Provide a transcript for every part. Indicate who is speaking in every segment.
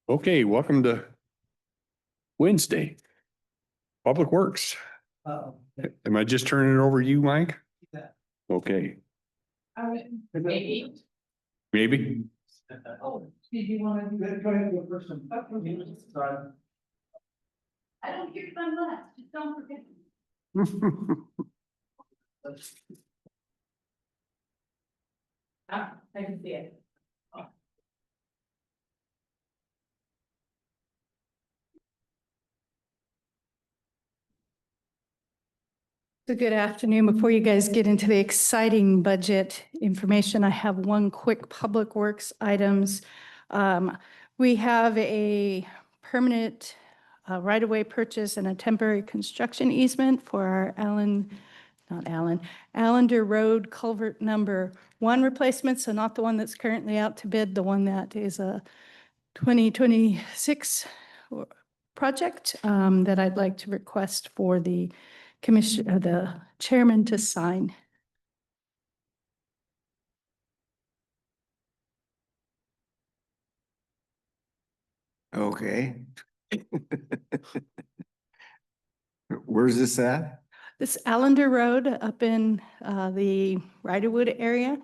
Speaker 1: Okay, welcome to Wednesday. Public Works. Am I just turning it over to you, Mike? Okay,
Speaker 2: Maybe.
Speaker 1: maybe.
Speaker 2: Oh, did you want to? I don't hear fun left, just don't forget. I can see it.
Speaker 3: So good afternoon. Before you guys get into the exciting budget information, I have one quick Public Works items. We have a permanent right-of-way purchase and a temporary construction easement for our Allender Road Culvert number 1 replacement. So not the one that's currently out to bid, the one that is a 2026 project that I'd like to request for the the chairman to sign.
Speaker 4: Okay. Where's this at?
Speaker 3: This Allender Road up in the Riderwood area.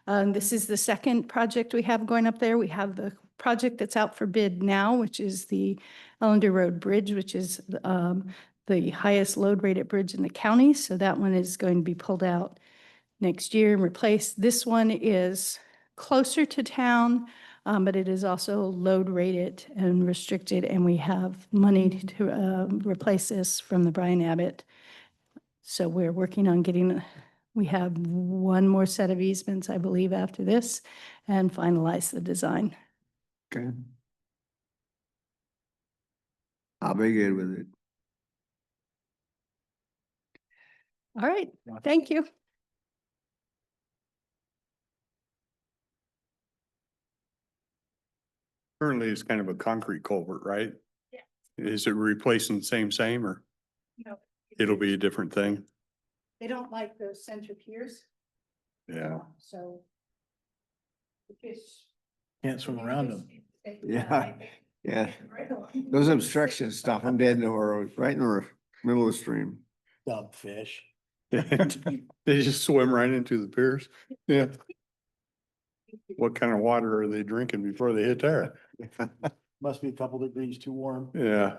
Speaker 3: This is the second project we have going up there. We have the project that's out for bid now, which is the Allender Road Bridge, which is the highest load rated bridge in the county. So that one is going to be pulled out next year and replaced. This one is closer to town, but it is also load rated and restricted, and we have money to replace this from the Brian Abbott. So we're working on getting, we have one more set of easements, I believe, after this, and finalize the design.
Speaker 4: Okay. I'll be good with it.
Speaker 3: All right, thank you.
Speaker 1: Currently, it's kind of a concrete culvert, right?
Speaker 3: Yeah.
Speaker 1: Is it replacing the same, or
Speaker 3: No,
Speaker 1: it'll be a different thing?
Speaker 3: they don't like those center piers,
Speaker 1: Yeah.
Speaker 3: so the fish
Speaker 5: Can't swim around them.
Speaker 4: Yeah, yeah. Those obstructions stop them dead in the or right in the middle of the stream.
Speaker 5: Dumb fish.
Speaker 1: They just swim right into the piers. Yeah. What kind of water are they drinking before they hit there?
Speaker 5: Must be a couple degrees too warm.
Speaker 1: Yeah.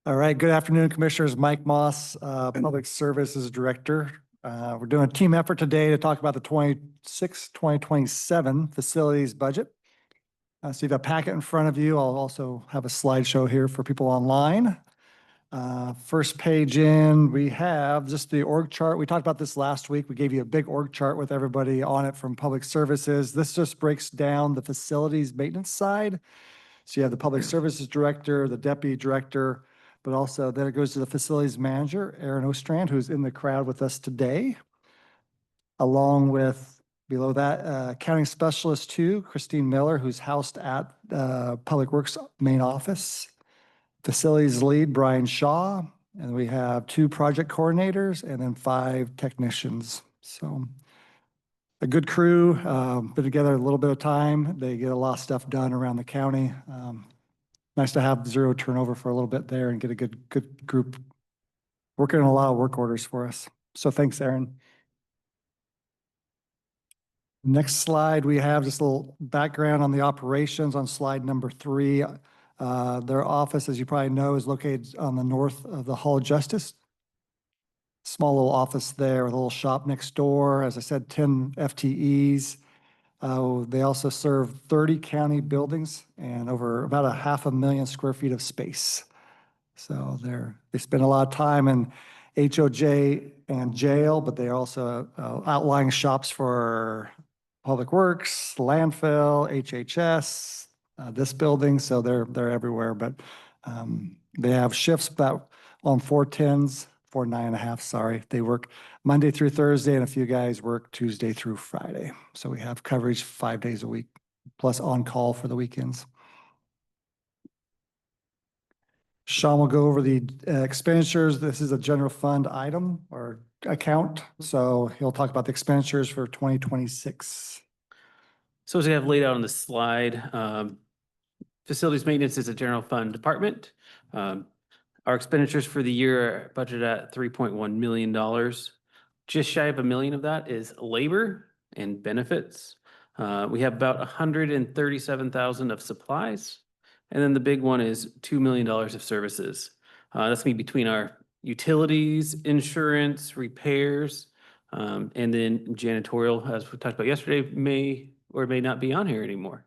Speaker 6: All right, good afternoon, Commissioners. Mike Moss, Public Services Director. We're doing a team effort today to talk about the 2027 facilities budget. So you have a packet in front of you. I'll also have a slideshow here for people online. First page in, we have just the org chart. We talked about this last week. We gave you a big org chart with everybody on it from Public Services. This just breaks down the facilities maintenance side. So you have the Public Services Director, the Deputy Director, but also then it goes to the Facilities Manager, Aaron Ostrand, who's in the crowd with us today. Along with, below that, Accounting Specialist 2, Christine Miller, who's housed at Public Works main office. Facilities Lead, Brian Shaw, and we have 2 project coordinators and then 5 technicians. So a good crew, been together a little bit of time. They get a lot of stuff done around the county. Nice to have 0 turnover for a little bit there and get a good group working on a lot of work orders for us. So thanks, Aaron. Next slide, we have just a little background on the operations on slide number 3. Their office, as you probably know, is located on the north of the Hall of Justice. Small little office there with a little shop next door. As I said, 10 FTEs. They also serve 30 county buildings and over about 500,000 square feet of space. So they spend a lot of time in HOJ and jail, but they also outlying shops for Public Works, landfill, HHS, this building. So they're everywhere, but they have shifts about on 410s, 4.5, sorry. They work Monday through Thursday, and a few guys work Tuesday through Friday. So we have coverage 5 days a week, plus on call for the weekends. Sean will go over the expenditures. This is a general fund item or account. So he'll talk about the expenditures for 2026.
Speaker 7: So as we have laid out on the slide, facilities maintenance is a general fund department. Our expenditures for the year are budgeted at $3.1 million. Just shy of $1 million of that is labor and benefits. We have about 137,000 of supplies. And then the big one is $2 million of services. That's gonna be between our utilities, insurance, repairs, and then janitorial, as we talked about yesterday, may or may not be on here anymore.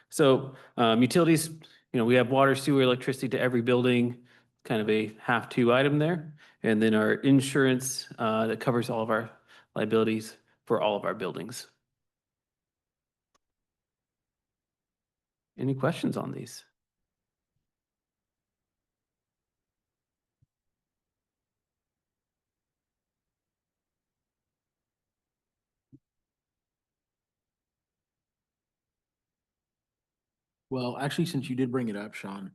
Speaker 7: So utilities, we have water, sewer, electricity to every building, kind of a have-to item there. And then our insurance that covers all of our liabilities for all of our buildings. Any questions on these?
Speaker 5: Well, actually, since you did bring it up, Sean,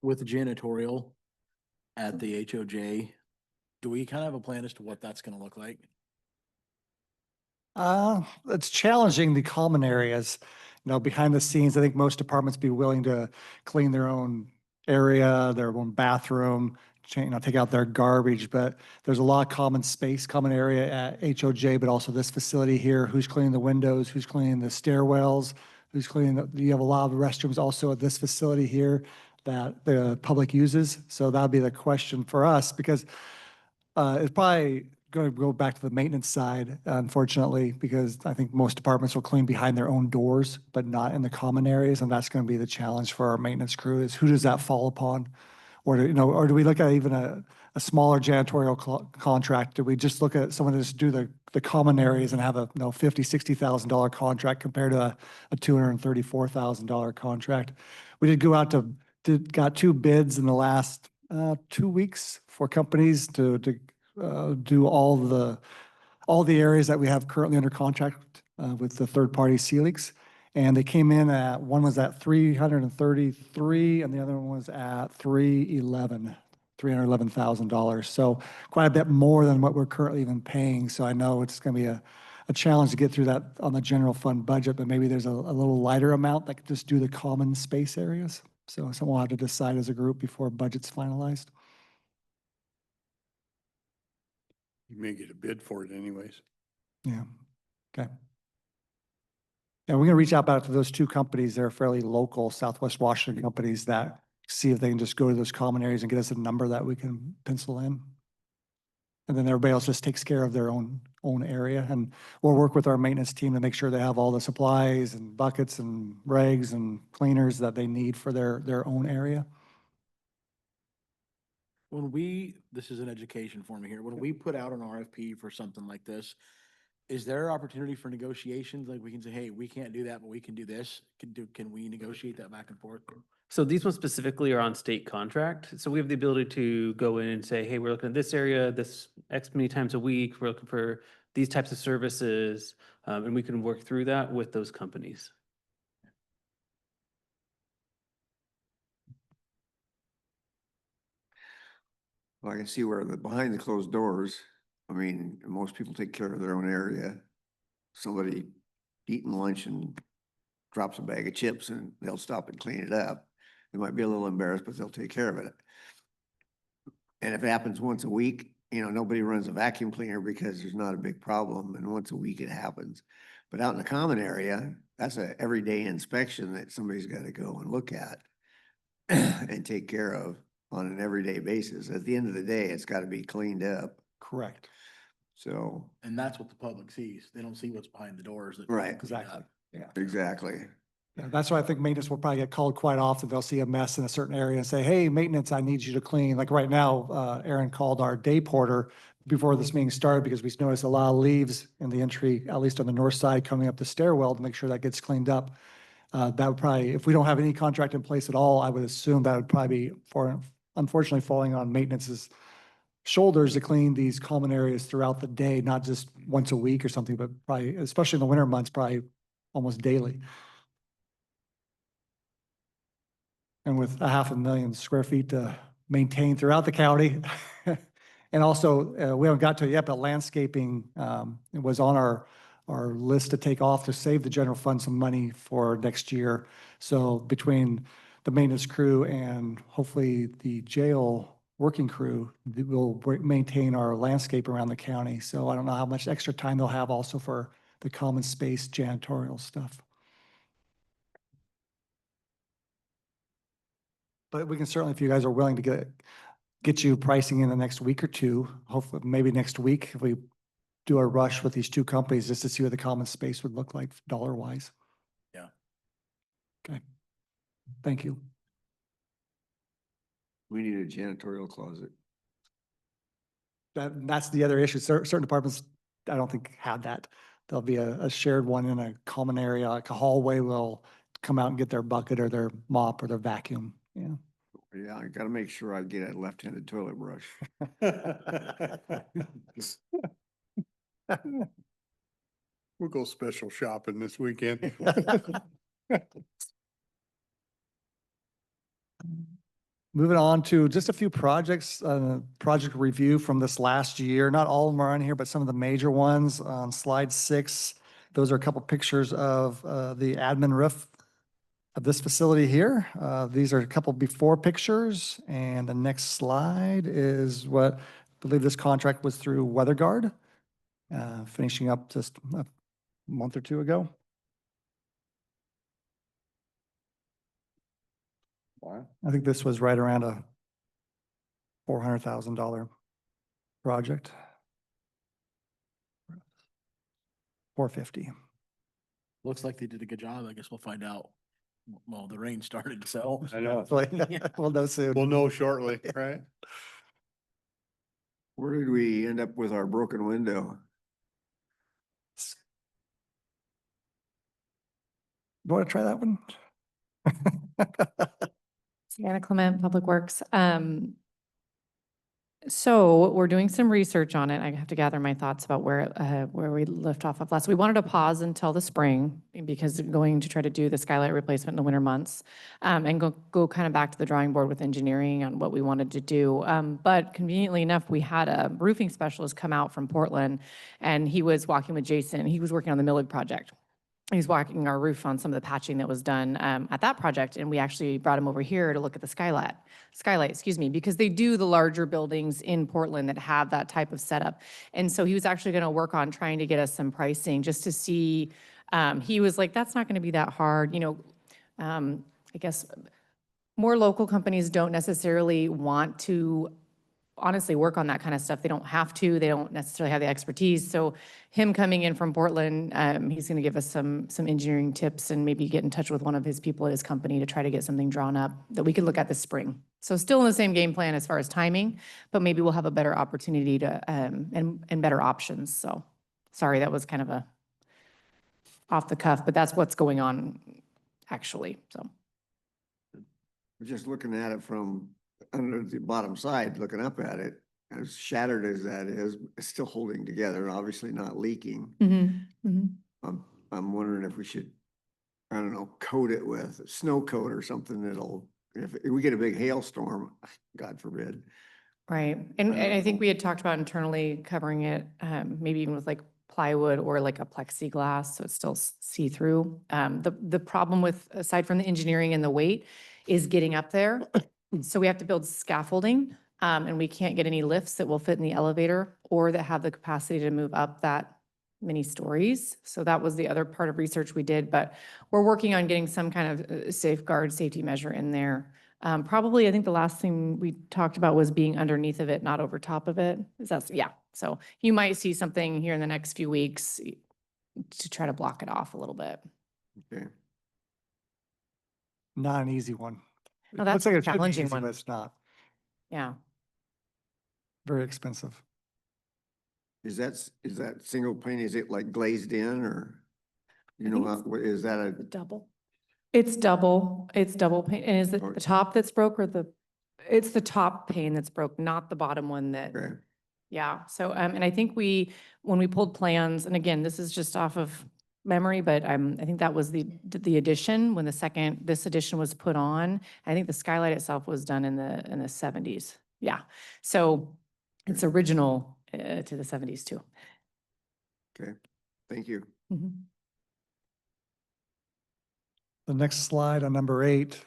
Speaker 5: with the janitorial at the HOJ, do we kind of have a plan as to what that's gonna look like?
Speaker 6: It's challenging the common areas, behind the scenes. I think most departments be willing to clean their own area, their own bathroom, take out their garbage, but there's a lot of common space, common area at HOJ, but also this facility here. Who's cleaning the windows? Who's cleaning the stairwells? Who's cleaning you have a lot of restrooms also at this facility here that the public uses. So that'll be the question for us because it's probably going to go back to the maintenance side, unfortunately, because I think most departments will clean behind their own doors, but not in the common areas. And that's going to be the challenge for our maintenance crew is who does that fall upon? Or do we look at even a smaller janitorial contract? Do we just look at someone to just do the common areas and have a $50,000, $60,000 contract compared to a $234,000 contract? We did go out got 2 bids in the last 2 weeks for companies to do all the areas that we have currently under contract with the third party Celix. And they came in at, one was at 333 and the other one was at $311,000. So quite a bit more than what we're currently even paying. So I know it's going to be a challenge to get through that on the general fund budget, but maybe there's a little lighter amount that could just do the common space areas. So someone will have to decide as a group before budget's finalized.
Speaker 1: You may get a bid for it anyways.
Speaker 6: Yeah. Okay. And we're going to reach out back to those 2 companies. They're fairly local Southwest Washington companies that see if they can just go to those common areas and get us a number that we can pencil in. And then everybody else just takes care of their own area. And we'll work with our maintenance team to make sure they have all the supplies and buckets and rags and cleaners that they need for their own area.
Speaker 5: This is an education for me here, when we put out an RFP for something like this, is there opportunity for negotiations? Like we can say, hey, we can't do that, but we can do this. Can we negotiate that back and forth?
Speaker 7: So these ones specifically are on state contract. So we have the ability to go in and say, hey, we're looking at this area, this X many times a week. We're looking for these types of services. And we can work through that with those companies.
Speaker 4: Well, I can see where behind the closed doors, I mean, most people take care of their own area. Somebody eating lunch and drops a bag of chips and they'll stop and clean it up. They might be a little embarrassed, but they'll take care of it. And if it happens once a week, nobody runs a vacuum cleaner because there's not a big problem. And once a week it happens. But out in the common area, that's an everyday inspection that somebody's got to go and look at and take care of on an everyday basis. At the end of the day, it's got to be cleaned up.
Speaker 6: Correct.
Speaker 4: So,
Speaker 5: And that's what the public sees. They don't see what's behind the doors.
Speaker 4: Right.
Speaker 6: Exactly. Yeah.
Speaker 4: exactly.
Speaker 6: Yeah, that's why I think maintenance will probably get called quite often. They'll see a mess in a certain area and say, hey, maintenance, I need you to clean. Like right now, Aaron called our day porter before this meeting started because we noticed a lot of leaves in the entry, at least on the north side, coming up the stairwell to make sure that gets cleaned up. That would probably, if we don't have any contract in place at all, I would assume that would probably be unfortunately falling on maintenance's shoulders to clean these common areas throughout the day, not just once a week or something, but probably, especially in the winter months, probably almost daily. And with 500,000 square feet to maintain throughout the county. And also, we haven't got to it yet, but landscaping, it was on our list to take off to save the general fund some money for next year. So between the maintenance crew and hopefully the jail working crew, we'll maintain our landscape around the county. So I don't know how much extra time they'll have also for the common space janitorial stuff. But we can certainly, if you guys are willing to get you pricing in the next week or two, hopefully maybe next week, if we do a rush with these two companies just to see what the common space would look like dollar wise.
Speaker 5: Yeah.
Speaker 6: Okay. Thank you.
Speaker 4: We need a janitorial closet.
Speaker 6: That's the other issue. Certain departments, I don't think have that. There'll be a shared one in a common area, like a hallway will come out and get their bucket or their mop or their vacuum. Yeah.
Speaker 4: Yeah, I gotta make sure I get a left-handed toilet brush.
Speaker 1: We'll go special shopping this weekend.
Speaker 6: Moving on to just a few projects, project review from this last year. Not all of them are on here, but some of the major ones on slide 6. Those are a couple pictures of the admin roof of this facility here. These are a couple before pictures. And the next slide is what I believe this contract was through WeatherGuard, finishing up just a month or two ago.
Speaker 1: Wow.
Speaker 6: I think this was right around a $400,000 project. 450.
Speaker 5: Looks like they did a good job. I guess we'll find out. Well, the rain started, so.
Speaker 1: I know.
Speaker 6: We'll know soon.
Speaker 1: We'll know shortly, right?
Speaker 4: Where did we end up with our broken window?
Speaker 6: You want to try that one?
Speaker 8: Anna Clement, Public Works. So we're doing some research on it. I have to gather my thoughts about where we left off of last. We wanted to pause until the spring because we're going to try to do the skylight replacement in the winter months, and go kind of back to the drawing board with engineering on what we wanted to do. But conveniently enough, we had a roofing specialist come out from Portland, and he was walking with Jason. He was working on the Millig project. He's walking our roof on some of the patching that was done at that project, and we actually brought him over here to look at the skylight, because they do the larger buildings in Portland that have that type of setup. And so he was actually going to work on trying to get us some pricing just to see. He was like, "That's not going to be that hard," I guess more local companies don't necessarily want to honestly work on that kind of stuff. They don't have to, they don't necessarily have the expertise. So him coming in from Portland, he's going to give us some engineering tips and maybe get in touch with one of his people at his company to try to get something drawn up that we could look at this spring. So still in the same game plan as far as timing, but maybe we'll have a better opportunity to, and better options. So sorry, that was kind of a off the cuff, but that's what's going on actually, so.
Speaker 4: We're just looking at it from under the bottom side, looking up at it, as shattered as that is, it's still holding together and obviously not leaking. I'm wondering if we should, I don't know, coat it with snow coat or something that'll, if we get a big hailstorm, God forbid.
Speaker 8: Right. And I think we had talked about internally covering it, maybe even with like plywood or like a plexiglass, so it's still see-through. The problem with, aside from the engineering and the weight, is getting up there. So we have to build scaffolding, and we can't get any lifts that will fit in the elevator or that have the capacity to move up that many stories. So that was the other part of research we did, but we're working on getting some kind of safety measure in there. Probably, I think the last thing we talked about was being underneath of it, not over top of it. Yeah. So you might see something here in the next few weeks to try to block it off a little bit.
Speaker 4: Okay.
Speaker 6: Not an easy one.
Speaker 8: No,
Speaker 6: Looks
Speaker 8: that's
Speaker 6: like
Speaker 8: a
Speaker 6: it should be
Speaker 8: challenging
Speaker 6: easy,
Speaker 8: one.
Speaker 6: but it's not.
Speaker 8: Yeah.
Speaker 6: Very expensive.
Speaker 4: Is that single pane, is it like glazed in or? You know,
Speaker 8: think
Speaker 4: what is that a,
Speaker 8: Double. It's double pane. And is it
Speaker 4: Or-
Speaker 8: the top that's broke or it's the top pane that's broke, not the bottom one that,
Speaker 4: okay,
Speaker 8: yeah. So, and I think when we pulled plans, and again, this is just off of memory, but I think that was the addition when this addition was put on. I think the skylight itself was done in the 70s. Yeah. So it's original to the 70s too.
Speaker 4: Okay, thank you.
Speaker 8: Mhm.
Speaker 6: The next slide on number 8,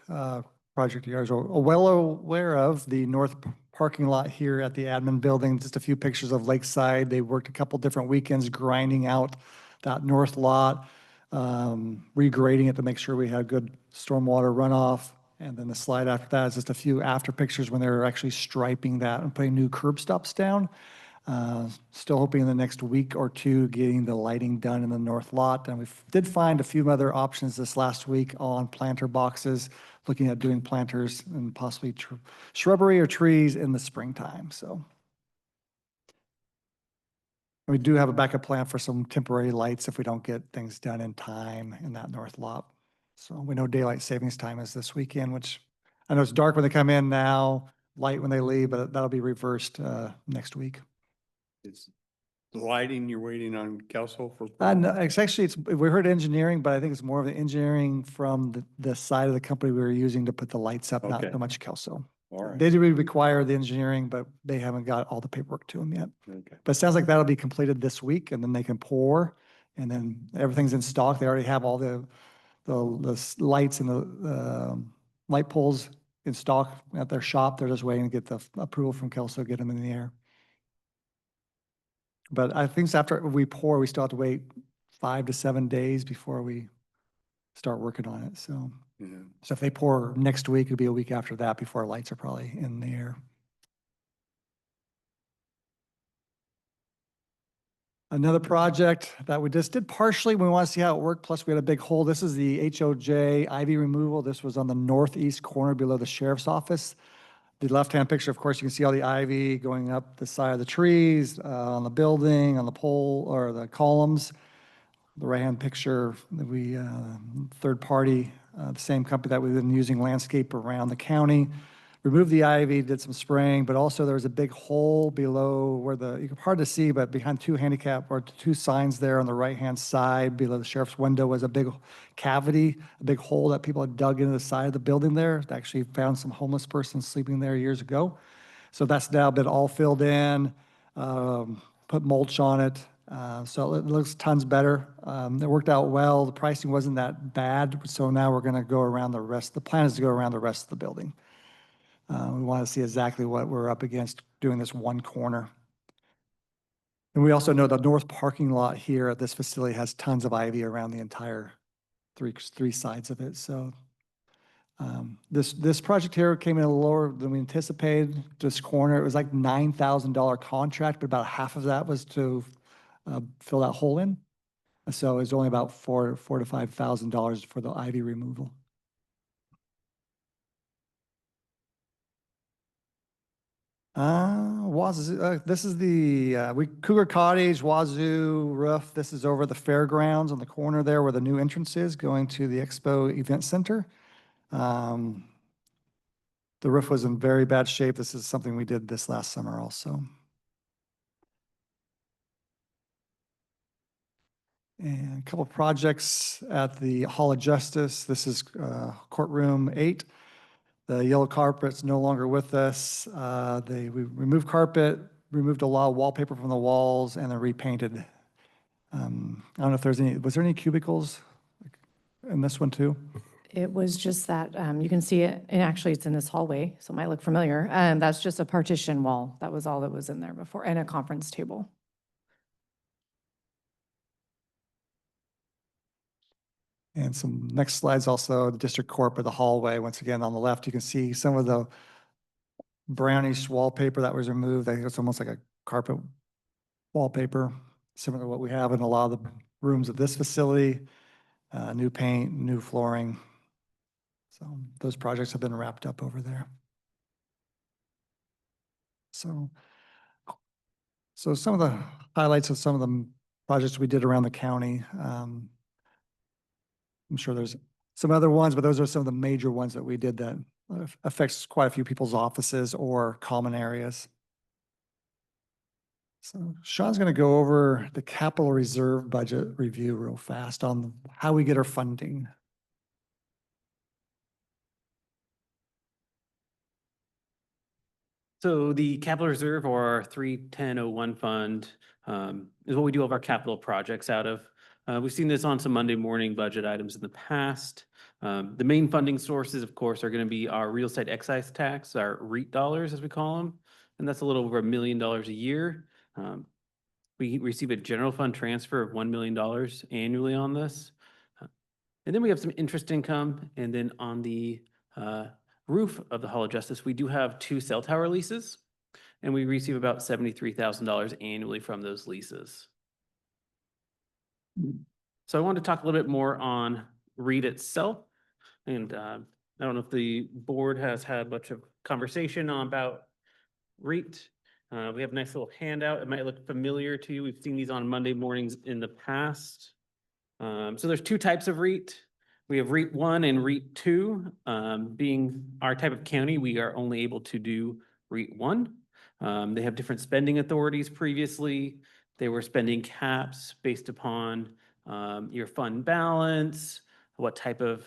Speaker 6: project you guys are well aware of, the north parking lot here at the admin building. Just a few pictures of Lakeside. They worked a couple different weekends grinding out that north lot, regrading it to make sure we had good stormwater runoff. And then the slide after that is just a few after pictures when they were actually striping that and putting new curb stops down. Still hoping in the next week or two, getting the lighting done in the north lot. And we did find a few other options this last week on planter boxes, looking at doing planters and possibly shrubbery or trees in the springtime, so. We do have a backup plan for some temporary lights if we don't get things done in time in that north lot. So we know daylight savings time is this weekend, which I know it's dark when they come in now, light when they leave, but that'll be reversed next week.
Speaker 1: It's the lighting you're waiting on Kelso for?
Speaker 6: No, it's actually, we heard engineering, but I think it's more of the engineering from the side of the company we were using to put the lights up, not
Speaker 1: Okay.
Speaker 6: so much Kelso.
Speaker 1: All right.
Speaker 6: They do require the engineering, but they haven't got all the paperwork to them yet.
Speaker 1: Okay.
Speaker 6: But it sounds like that'll be completed this week, and then they can pour, and then everything's in stock. They already have all the lights and the light poles in stock at their shop. They're just waiting to get the approval from Kelso, get them in the air. But I think after we pour, we still have to wait 5 to 7 days before we start working on it. So,
Speaker 1: Yeah.
Speaker 6: so if they pour next week, it'll be a week after that before our lights are probably in the air. Another project that we just did partially, we want to see how it worked, plus we had a big hole. This is the HOJ ivy removal. This was on the northeast corner below the sheriff's office. The left-hand picture, of course, you can see all the ivy going up the side of the trees, on the building, on the pole or the columns. The right-hand picture, we, third party, the same company that we've been using landscape around the county. Removed the ivy, did some spraying, but also there was a big hole below where you can hard to see, but behind two handicap or two signs there on the right-hand side below the sheriff's window was a big cavity, a big hole that people had dug into the side of the building there. They actually found some homeless person sleeping there years ago. So that's now been all filled in, put mulch on it. So it looks tons better. It worked out well. The pricing wasn't that bad. So now we're going to go around the rest. The plan is to go around the rest of the building. We want to see exactly what we're up against doing this one corner. And we also know the north parking lot here at this facility has tons of ivy around the entire three sides of it. So this project here came in a little lower than we anticipated. This corner, it was like $9,000 contract, but about half of that was to fill that hole in. So it's only about $4,000 to $5,000 for the ivy removal. Wazoo, this is the Cougar Cottage Wazoo roof. This is over the fairgrounds on the corner there where the new entrance is going to the Expo Event Center. The roof was in very bad shape. This is something we did this last summer also. And a couple of projects at the Hall of Justice. This is courtroom 8. The yellow carpet's no longer with us. We removed carpet, removed a lot of wallpaper from the walls, and then repainted. I don't know if was there any cubicles in this one too?
Speaker 8: It was just that, you can see it, and actually it's in this hallway, so it might look familiar. That's just a partition wall. That was all that was in there before, and a conference table.
Speaker 6: And some next slides also, the district court or the hallway. Once again, on the left, you can see some of the brownish wallpaper that was removed. I think it's almost like a carpet wallpaper, similar to what we have in a lot of the rooms of this facility. New paint, new flooring. So those projects have been wrapped up over there. So some of the highlights of some of the projects we did around the county. I'm sure there's some other ones, but those are some of the major ones that we did that affects quite a few people's offices or common areas. So Sean's going to go over the capital reserve budget review real fast on how we get our funding.
Speaker 7: So the capital reserve, or our 31001 fund, is what we do all of our capital projects out of. We've seen this on some Monday morning budget items in the past. The main funding sources, of course, are going to be our real estate excise tax, our REIT dollars, as we call them. And that's a little over $1 million a year. We receive a general fund transfer of $1 million annually on this. And then we have some interest income. And then on the roof of the Hall of Justice, we do have 2 cell tower leases, and we receive about $73,000 annually from those leases. So I wanted to talk a little bit more on REIT itself. And I don't know if the board has had much of conversation about REIT. We have a nice little handout. It might look familiar to you. We've seen these on Monday mornings in the past. So there's 2 types of REIT. We have REIT 1 and REIT 2. Being our type of county, we are only able to do REIT 1. They have different spending authorities previously. They were spending caps based upon your fund balance, what type of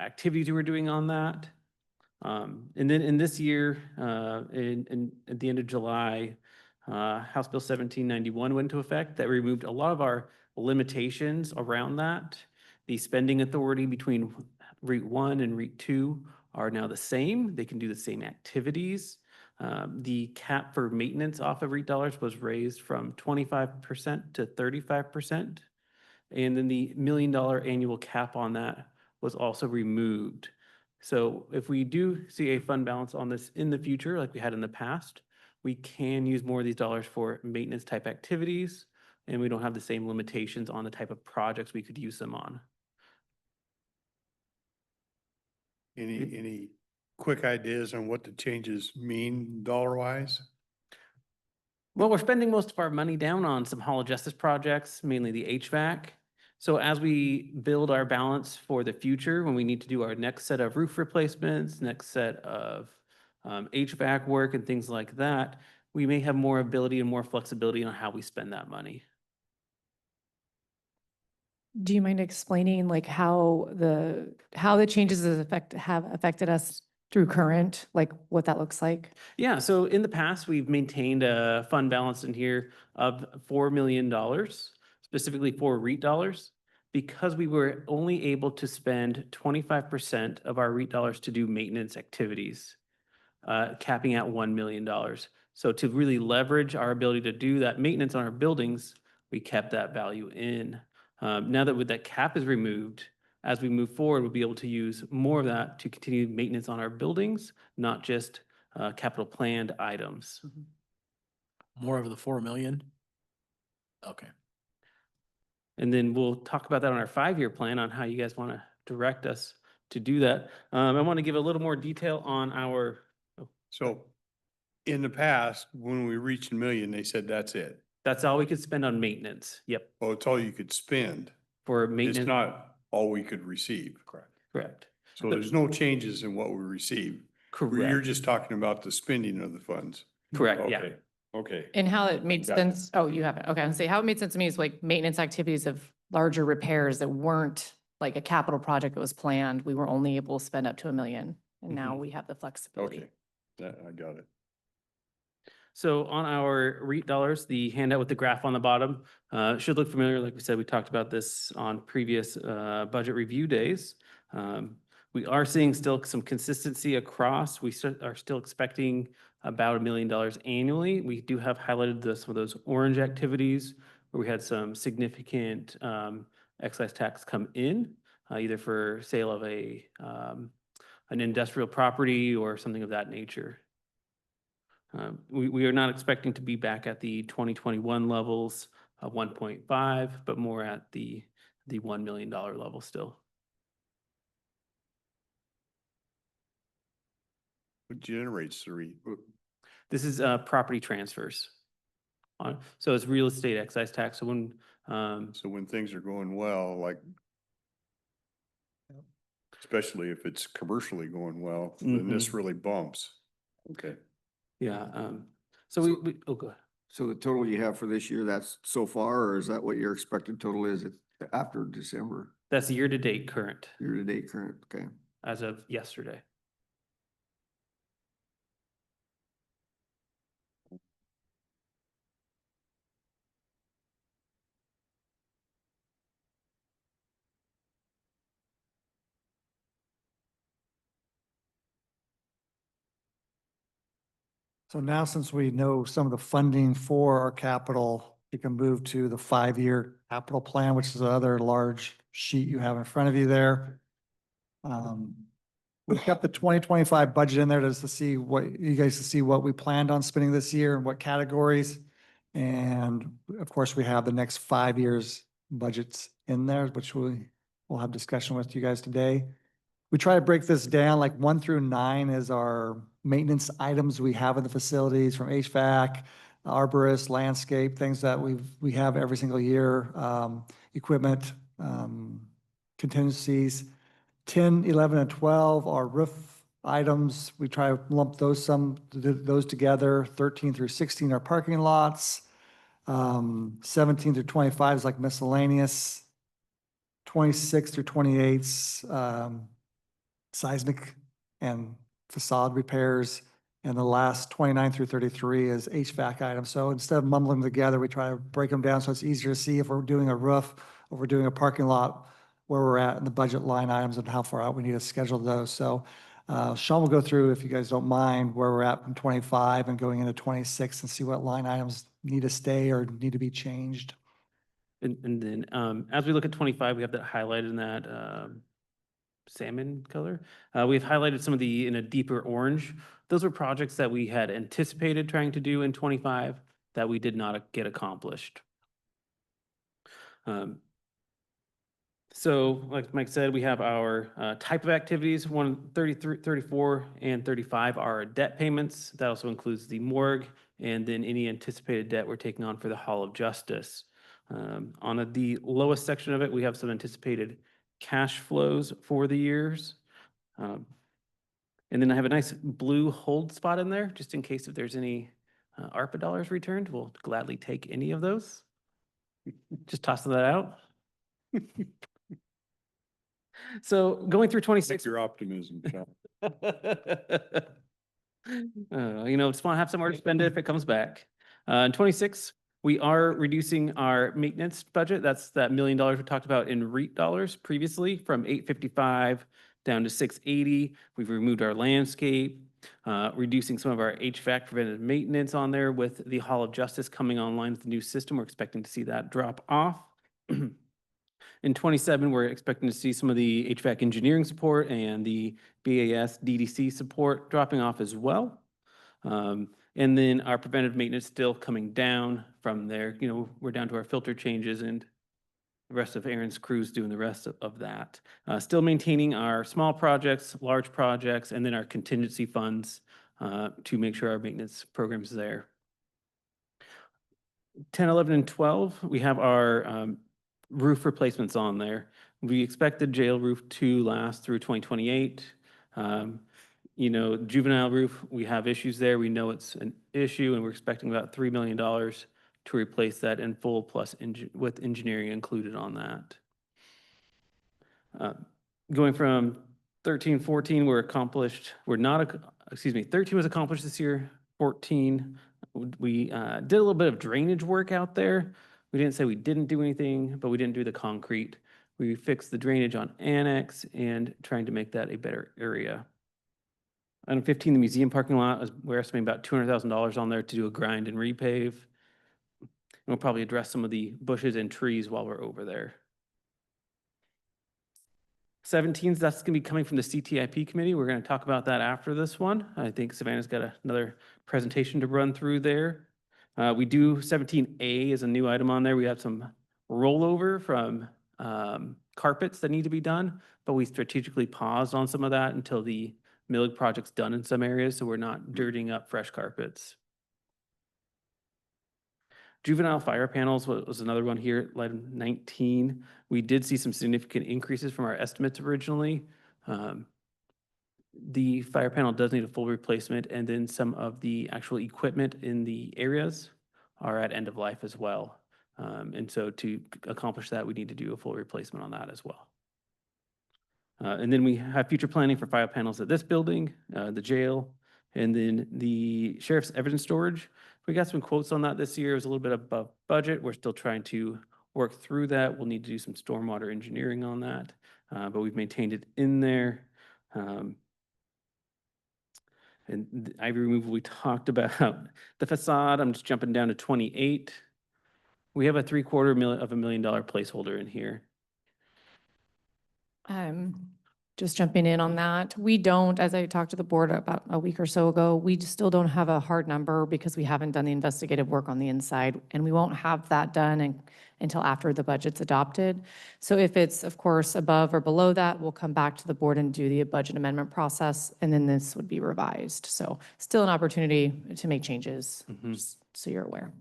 Speaker 7: activities you were doing on that. And then in this year, at the end of July, House Bill 1791 went into effect that removed a lot of our limitations around that. The spending authority between REIT 1 and REIT 2 are now the same. They can do the same activities. The cap for maintenance off of REIT dollars was raised from 25% to 35%. And then the $1 million annual cap on that was also removed. So if we do see a fund balance on this in the future, like we had in the past, we can use more of these dollars for maintenance type activities, and we don't have the same limitations on the type of projects we could use them on.
Speaker 1: Any quick ideas on what the changes mean dollar wise?
Speaker 7: Well, we're spending most of our money down on some Hall of Justice projects, mainly the HVAC. So as we build our balance for the future, when we need to do our next set of roof replacements, next set of HVAC work and things like that, we may have more ability and more flexibility on how we spend that money.
Speaker 8: Do you mind explaining like how the changes have affected us through current, like what that looks like?
Speaker 7: Yeah, so in the past, we've maintained a fund balance in here of $4 million, specifically for REIT dollars, because we were only able to spend 25% of our REIT dollars to do maintenance activities, capping at $1 million. So to really leverage our ability to do that maintenance on our buildings, we kept that value in. Now that with that cap is removed, as we move forward, we'll be able to use more of that to continue maintenance on our buildings, not just capital planned items.
Speaker 5: More of the 4 million? Okay.
Speaker 7: And then we'll talk about that on our 5-year plan on how you guys want to direct us to do that. I want to give a little more detail on our,
Speaker 1: So in the past, when we reached $1 million, they said that's it.
Speaker 7: that's all we could spend on maintenance. Yep,
Speaker 1: Oh, it's all you could spend.
Speaker 7: for
Speaker 1: It's
Speaker 7: maintenance.
Speaker 1: not all we could receive. Correct.
Speaker 7: Correct.
Speaker 1: So there's no changes in what we receive. You're
Speaker 7: Correct.
Speaker 1: just talking about the spending of the funds.
Speaker 7: Correct, yeah.
Speaker 1: Okay. Okay.
Speaker 8: And how it made
Speaker 1: Got it.
Speaker 8: sense, oh, you haven't, okay, I'll say how it made sense to me is like maintenance activities of larger repairs that weren't like a capital project that was planned. We were only able to spend up to $1 million, and now
Speaker 1: Mhm.
Speaker 8: we have the flexibility.
Speaker 1: Okay. That, I got it.
Speaker 7: So on our REIT dollars, the handout with the graph on the bottom should look familiar. Like we said, we talked about this on previous budget review days. We are seeing still some consistency across. We are still expecting about $1 million annually. We do have highlighted some of those orange activities where we had some significant excise tax come in, either for sale of an industrial property or something of that nature. We are not expecting to be back at the 2021 levels of 1.5, but more at the $1 million level still.
Speaker 1: What generates the REIT?
Speaker 7: This is property transfers. So it's real estate excise tax. So when,
Speaker 1: So when things are going well, like, especially if it's commercially going well, then this really bumps. Okay.
Speaker 7: yeah, so we, oh, go ahead.
Speaker 4: So the total you have for this year, that's so far, or is that what your expected total is after December,
Speaker 7: That's year-to-date current
Speaker 4: year to date current? Okay.
Speaker 7: as of yesterday.
Speaker 6: So now since we know some of the funding for our capital, you can move to the 5-year capital plan, which is the other large sheet you have in front of you there. We kept the 2025 budget in there just to see what, you guys to see what we planned on spending this year and what categories. And of course, we have the next 5 years budgets in there, which we'll have discussion with you guys today. We try to break this down, like 1 through 9 is our maintenance items we have in the facilities, from HVAC, arborist, landscape, things that we have every single year, equipment, contingencies. 10, 11, and 12 are roof items. We try to lump those together. 13 through 16 are parking lots. 17 through 25 is like miscellaneous. 26 through 28, seismic and facade repairs. And the last 29 through 33 is HVAC items. So instead of mumbling them together, we try to break them down so it's easier to see if we're doing a roof or we're doing a parking lot, where we're at in the budget line items and how far out we need to schedule those. So Sean will go through, if you guys don't mind, where we're at from 25 and going into 26 and see what line items need to stay or need to be changed.
Speaker 7: And then, as we look at 25, we have that highlighted in that, salmon color. We've highlighted some of the in a deeper orange. Those were projects that we had anticipated trying to do in 25 that we did not get accomplished. So like Mike said, we have our type of activities. 33, 34, and 35 are debt payments. That also includes the morgue and then any anticipated debt we're taking on for the Hall of Justice. On the lowest section of it, we have some anticipated cash flows for the years. And then I have a nice blue hold spot in there, just in case if there's any ARPA dollars returned, we'll gladly take any of those. Just tossing that out. So going through 26.
Speaker 1: Your optimism, Sean.
Speaker 7: Just want to have somewhere to spend it if it comes back. In 26, we are reducing our maintenance budget. That's that $1 million we talked about in REIT dollars previously, from 855 down to 680. We've removed our landscape, reducing some of our HVAC preventative maintenance on there. With the Hall of Justice coming online with the new system, we're expecting to see that drop off. In 27, we're expecting to see some of the HVAC engineering support and the BAS DDC support dropping off as well. And then our preventive maintenance still coming down from there. We're down to our filter changes and the rest of Aaron's crew's doing the rest of that. Still maintaining our small projects, large projects, and then our contingency funds to make sure our maintenance program's there. 10, 11, and 12, we have our roof replacements on there. We expect the jail roof to last through 2028. Juvenile roof, we have issues there. We know it's an issue, and we're expecting about $3 million to replace that in full, plus with engineering included on that. Going from 13, 14, 13 was accomplished this year. 14, we did a little bit of drainage work out there. We didn't say we didn't do anything, but we didn't do the concrete. We fixed the drainage on Annex and trying to make that a better area. Item 15, the museum parking lot, we're estimating about $200,000 on there to do a grind and repave. And we'll probably address some of the bushes and trees while we're over there. 17, that's going to be coming from the CTIP committee. We're going to talk about that after this one. I think Savannah's got another presentation to run through there. We do 17A is a new item on there. We have some rollover from carpets that need to be done, but we strategically paused on some of that until the milling project's done in some areas, so we're not dirtying up fresh carpets. Juvenile fire panels was another one here, item 19. We did see some significant increases from our estimates originally. The fire panel does need a full replacement, and then some of the actual equipment in the areas are at end of life as well. And so to accomplish that, we need to do a full replacement on that as well. And then we have future planning for file panels at this building, the jail, and then the sheriff's evidence storage. We got some quotes on that this year. It was a little bit above budget. We're still trying to work through that. We'll need to do some stormwater engineering on that, but we've maintained it in there. And the ivy removal, we talked about. The facade, I'm just jumping down to 28. We have a $750,000 placeholder in here.
Speaker 8: Just jumping in on that, we don't, as I talked to the board about a week or so ago, we just still don't have a hard number because we haven't done the investigative work on the inside, and we won't have that done until after the budget's adopted. So if it's, of course, above or below that, we'll come back to the board and do the budget amendment process, and then this would be revised. So still an opportunity to make changes, just so you're aware.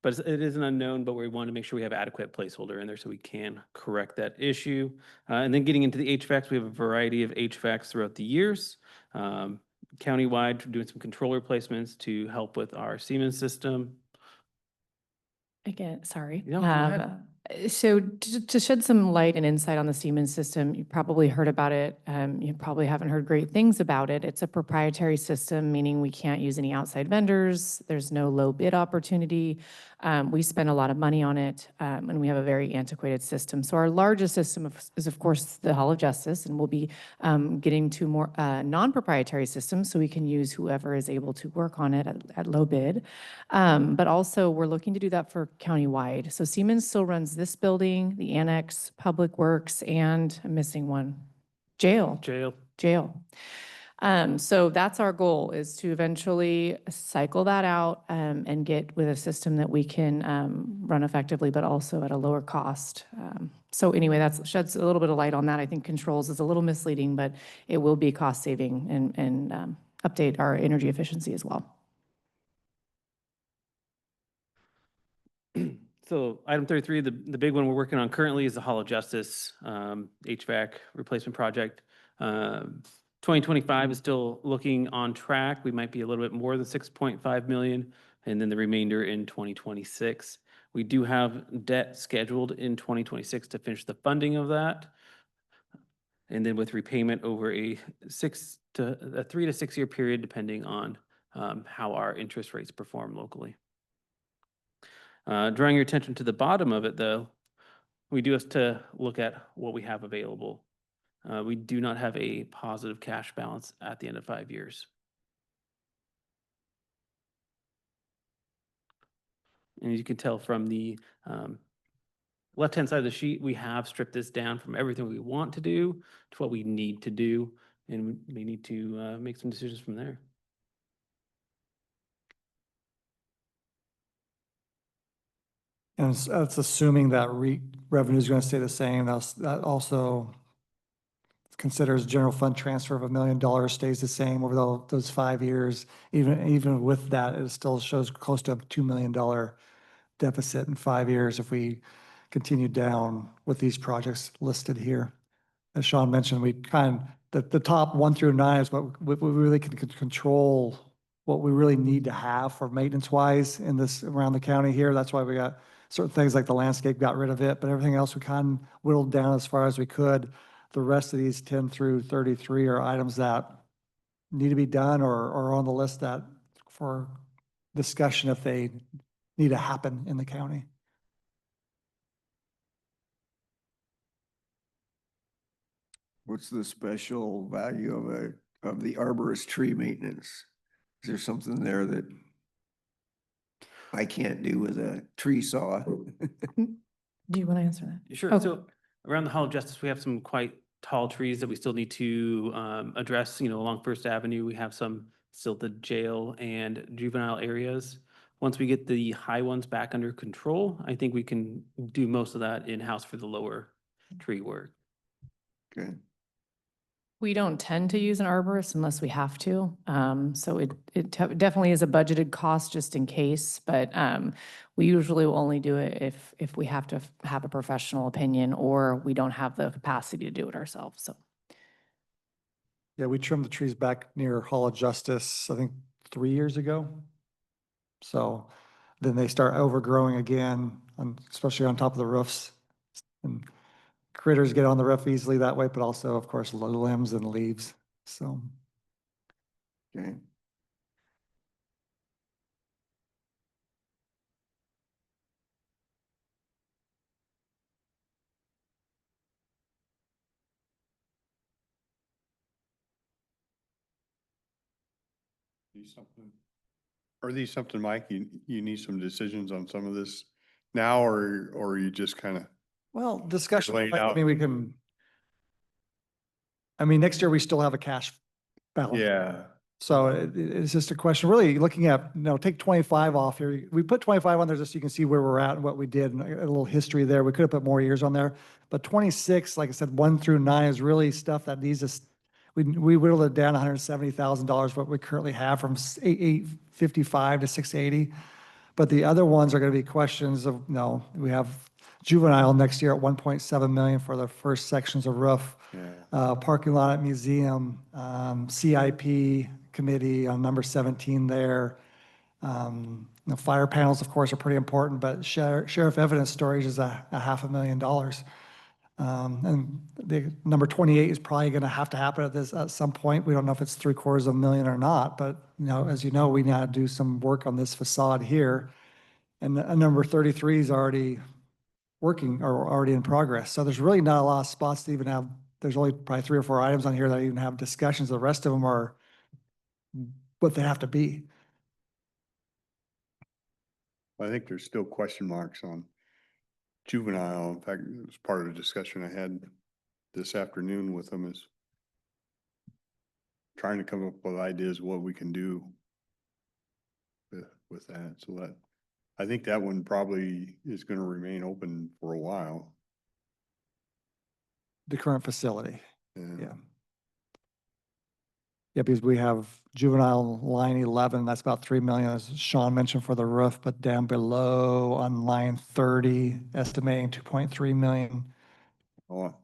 Speaker 7: But it is an unknown, but we want to make sure we have adequate placeholder in there so we can correct that issue. And then getting into the HVACs, we have a variety of HVACs throughout the years. Countywide, doing some control replacements to help with our Siemens system.
Speaker 8: Again, sorry.
Speaker 7: No, go ahead.
Speaker 8: So to shed some light and insight on the Siemens system, you probably heard about it. You probably haven't heard great things about it. It's a proprietary system, meaning we can't use any outside vendors. There's no low bid opportunity. We spend a lot of money on it, and we have a very antiquated system. So our largest system is, of course, the Hall of Justice, and we'll be getting to more non-proprietary systems so we can use whoever is able to work on it at low bid. But also, we're looking to do that for countywide. So Siemens still runs this building, the annex, Public Works, and I'm missing one, jail. So that's our goal, is to eventually cycle that out and get with a system that we can run effectively, but also at a lower cost. So anyway, that sheds a little bit of light on that. I think controls is a little misleading, but it will be cost saving and update our energy efficiency as well.
Speaker 7: So item 33, the big one we're working on currently is the Hall of Justice HVAC replacement project. 2025 is still looking on track. We might be a little bit more than 6.5 million, and then the remainder in 2026. We do have debt scheduled in 2026 to finish the funding of that. And then with repayment over a 3 to 6 year period, depending on how our interest rates perform locally. Drawing your attention to the bottom of it, though, we do have to look at what we have available. We do not have a positive cash balance at the end of 5 years. And as you can tell from the left-hand side of the sheet, we have stripped this down from everything we want to do to what we need to do, and we need to make some decisions from there.
Speaker 6: And it's assuming that revenue is going to stay the same. That also considers general fund transfer of $1 million stays the same over those 5 years. Even with that, it still shows close to a $2 million deficit in 5 years if we continue down with these projects listed here. As Sean mentioned, the top 1 through 9 is what we really can control, what we really need to have for maintenance wise in this around the county here. That's why we got certain things like the landscape, got rid of it, but everything else we kind of whittled down as far as we could. The rest of these 10 through 33 are items that need to be done or are on the list that for discussion if they need to happen in the county.
Speaker 4: What's the special value of the arborist tree maintenance? Is there something there that I can't do with a tree saw?
Speaker 8: Do you want to answer that?
Speaker 7: Sure.
Speaker 8: Oh.
Speaker 7: So around the Hall of Justice, we have some quite tall trees that we still need to address. Along First Avenue, we have still the jail and juvenile areas. Once we get the high ones back under control, I think we can do most of that in-house for the lower tree work.
Speaker 4: Okay.
Speaker 8: We don't tend to use an arborist unless we have to. So it definitely is a budgeted cost just in case, but we usually will only do it if we have to have a professional opinion or we don't have the capacity to do it ourselves, so.
Speaker 6: Yeah, we trimmed the trees back near Hall of Justice, I think 3 years ago. So then they start overgrowing again, especially on top of the roofs. And critters get on the roof easily that way, but also, of course, limbs and leaves. So
Speaker 4: Okay.
Speaker 1: Are these something, Mike, you need some decisions on some of this now, or you just kind of,
Speaker 6: well, discussion,
Speaker 1: Laid
Speaker 6: I
Speaker 1: out.
Speaker 6: mean, next year we still have a cash balance.
Speaker 1: yeah,
Speaker 6: So it's just a question, really looking at, take 25 off here. We put 25 on there just so you can see where we're at and what we did and a little history there. We could have put more years on there. But 26, like I said, 1 through 9 is really stuff that needs us. We whittled it down $170,000, what we currently have from 855 to 680. But the other ones are going to be questions of, we have juvenile next year at 1.7 million for the first sections of roof.
Speaker 1: yeah.
Speaker 6: Parking lot at museum, CIP committee on number 17 there. Fire panels, of course, are pretty important, but sheriff evidence storage is a $500,000. And the number 28 is probably going to happen at some point. We don't know if it's $750,000 or not, but as you know, we now do some work on this facade here. And number 33 is already working or already in progress. So there's really not a lot of spots to even have. There's only probably 3 or 4 items on here that even have discussions. The rest of them are what they have to be.
Speaker 1: I think there's still question marks on juvenile. In fact, it was part of the discussion I had this afternoon with them, is trying to come up with ideas what we can do with that. So that, I think that one probably is going to remain open for a while.
Speaker 6: The current facility.
Speaker 1: And
Speaker 6: Yeah. Yeah, because we have juvenile line 11, that's about 3 million, as Sean mentioned, for the roof, but down below on line 30, estimating 2.3 million.
Speaker 1: oh,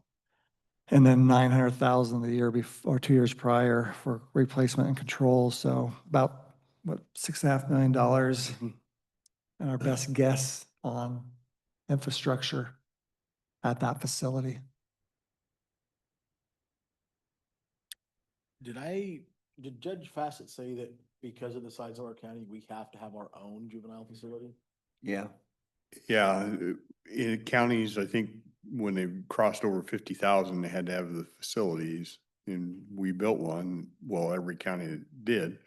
Speaker 6: And then 900,000 the year before, or 2 years prior for replacement and control. So about, $6.5 million. And our best guess on infrastructure at that facility.
Speaker 5: Did Judge Fassett say that because of the size of our county, we have to have our own juvenile facility?
Speaker 4: Yeah.
Speaker 1: yeah, in counties, I think when they crossed over 50,000, they had to have the facilities, and we built one. Well, every county did,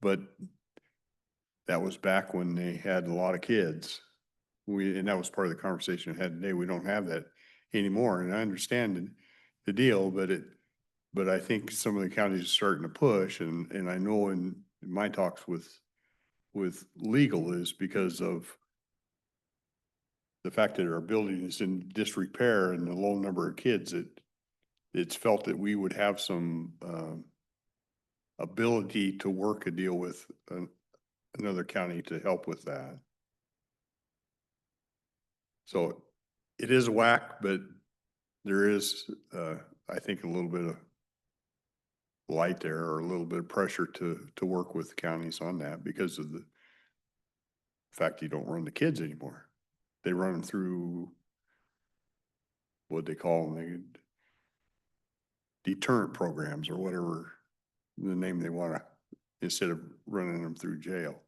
Speaker 1: but that was back when they had a lot of kids. And that was part of the conversation I had today. We don't have that anymore, and I understand the deal, but I think some of the counties are starting to push, and I know in my talks with legal is because of the fact that our building is in disrepair and the low number of kids, it's felt that we would have some ability to work a deal with another county to help with that. So it is a whack, but there is, I think, a little bit of light there, or a little bit of pressure to work with counties on that because of the fact you don't run the kids anymore. They run them through what they call them, deterrent programs or whatever the name they want to, instead of running them through jail.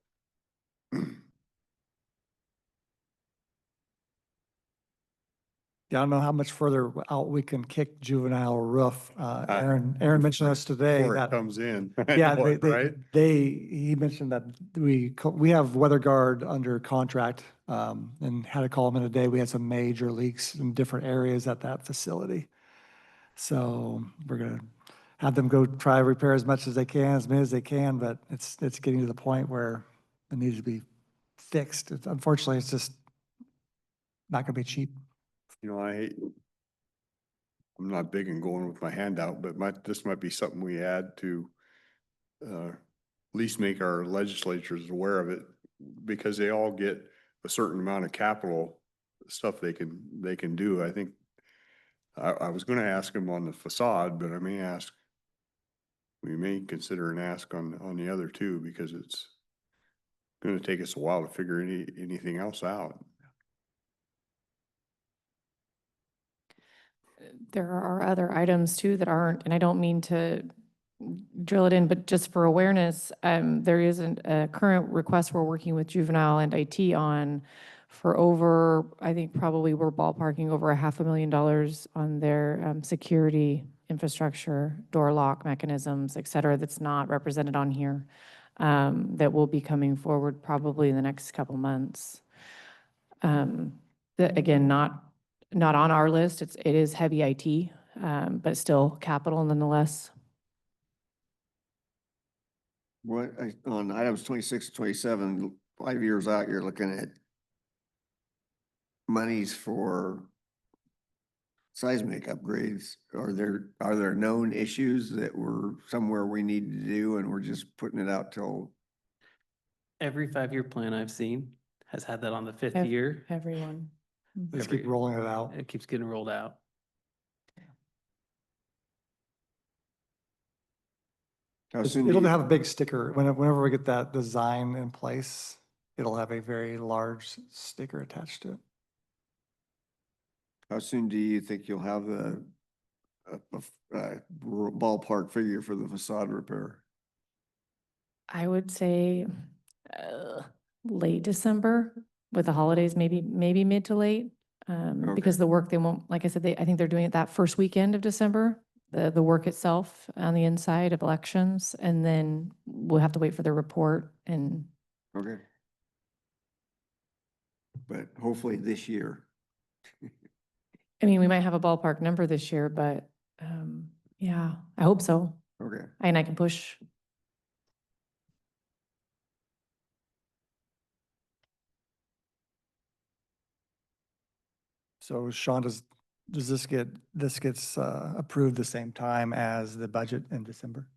Speaker 6: Yeah, I don't know how much further out we can kick juvenile roof. Aaron mentioned this today.
Speaker 1: Before it
Speaker 6: that-
Speaker 1: comes in.
Speaker 6: Yeah,
Speaker 1: Right?
Speaker 6: he mentioned that we have Weather Guard under contract, and had to call them in today. We had some major leaks in different areas at that facility. So we're gonna have them go try to repair as much as they can, as many as they can, but it's getting to the point where it needs to be fixed. Unfortunately, it's just not gonna be cheap.
Speaker 1: You know, I'm not big in going with my handout, but this might be something we add to at least make our legislatures aware of it, because they all get a certain amount of capital stuff they can do. I think I was gonna ask them on the facade, but we may consider an ask on the other two, because it's gonna take us a while to figure anything else out.
Speaker 8: There are other items too that aren't, and I don't mean to drill it in, but just for awareness, there is a current request we're working with juvenile and IT on for over, I think probably we're ballparking over $500,000 on their security infrastructure, door lock mechanisms, et cetera, that's not represented on here, that will be coming forward probably in the next couple months. That, again, not on our list. It is heavy IT, but still capital nonetheless.
Speaker 4: On items 26 and 27, 5 years out, you're looking at monies for seismic upgrades. Are there known issues that were somewhere we need to do and we're just putting it out till?
Speaker 7: Every 5-year plan I've seen has had that on the 5th
Speaker 8: Ev-
Speaker 7: year.
Speaker 8: Everyone.
Speaker 6: Let's keep rolling it out.
Speaker 7: It keeps getting rolled out.
Speaker 4: How soon do
Speaker 6: It'll
Speaker 4: you-
Speaker 6: have a big sticker. Whenever we get that design in place, it'll have a very large sticker attached to it.
Speaker 4: How soon do you think you'll have the ballpark figure for the facade repair?
Speaker 8: I would say late December with the holidays, maybe mid to late. Because the work, they won't, like I said, I think they're doing it that first weekend of December, the work itself on the inside of elections, and then we'll have to wait for the report and
Speaker 4: Okay. But hopefully this year.
Speaker 8: I mean, we might have a ballpark number this year, but yeah, I hope so.
Speaker 4: Okay.
Speaker 8: And I can push.
Speaker 6: So Sean, does this gets approved the same time as the budget in December?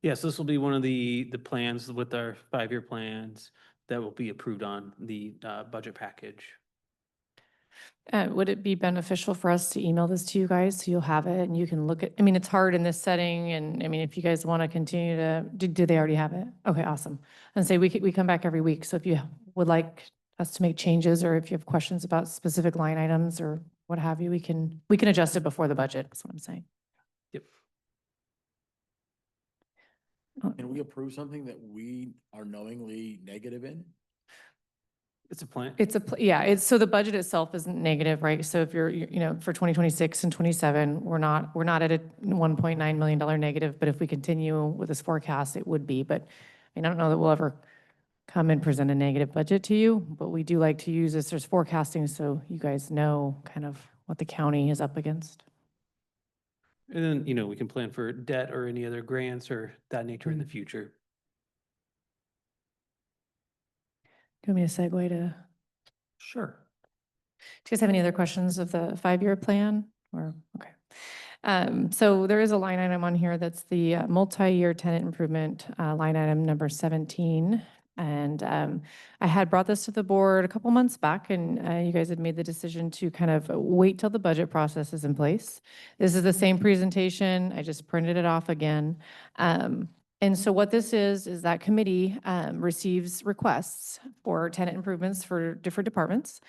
Speaker 7: Yes, this will be one of the plans with our 5-year plans that will be approved on the budget package.
Speaker 8: Would it be beneficial for us to email this to you guys so you'll have it and you can look at, I mean, it's hard in this setting and I mean, if you guys want to continue to, do they already have it? Okay, awesome. And say we come back every week. So if you would like us to make changes or if you have questions about specific line items or what have you, we can adjust it before the budget, is what I'm saying.
Speaker 7: Yep.
Speaker 5: Can we approve something that we are knowingly negative in?
Speaker 7: It's a plan.
Speaker 8: Yeah, so the budget itself isn't negative, right? So if you're, for 2026 and 27, we're not at a $1.9 million negative, but if we continue with this forecast, it would be. But I mean, I don't know that we'll ever come and present a negative budget to you, but we do like to use this as forecasting so you guys know kind of what the county is up against.
Speaker 7: And then, we can plan for debt or any other grants or that nature in the future.
Speaker 8: Do you want me to segue to?
Speaker 6: Sure.
Speaker 8: Do you guys have any other questions of the 5-year plan or, okay. So there is a line item on here that's the multi-year tenant improvement line item number 17. And I had brought this to the board a couple months back and you guys had made the decision to kind of wait till the budget process is in place. This is the same presentation. I just printed it off again. And so what this is that committee receives requests for tenant improvements for different departments.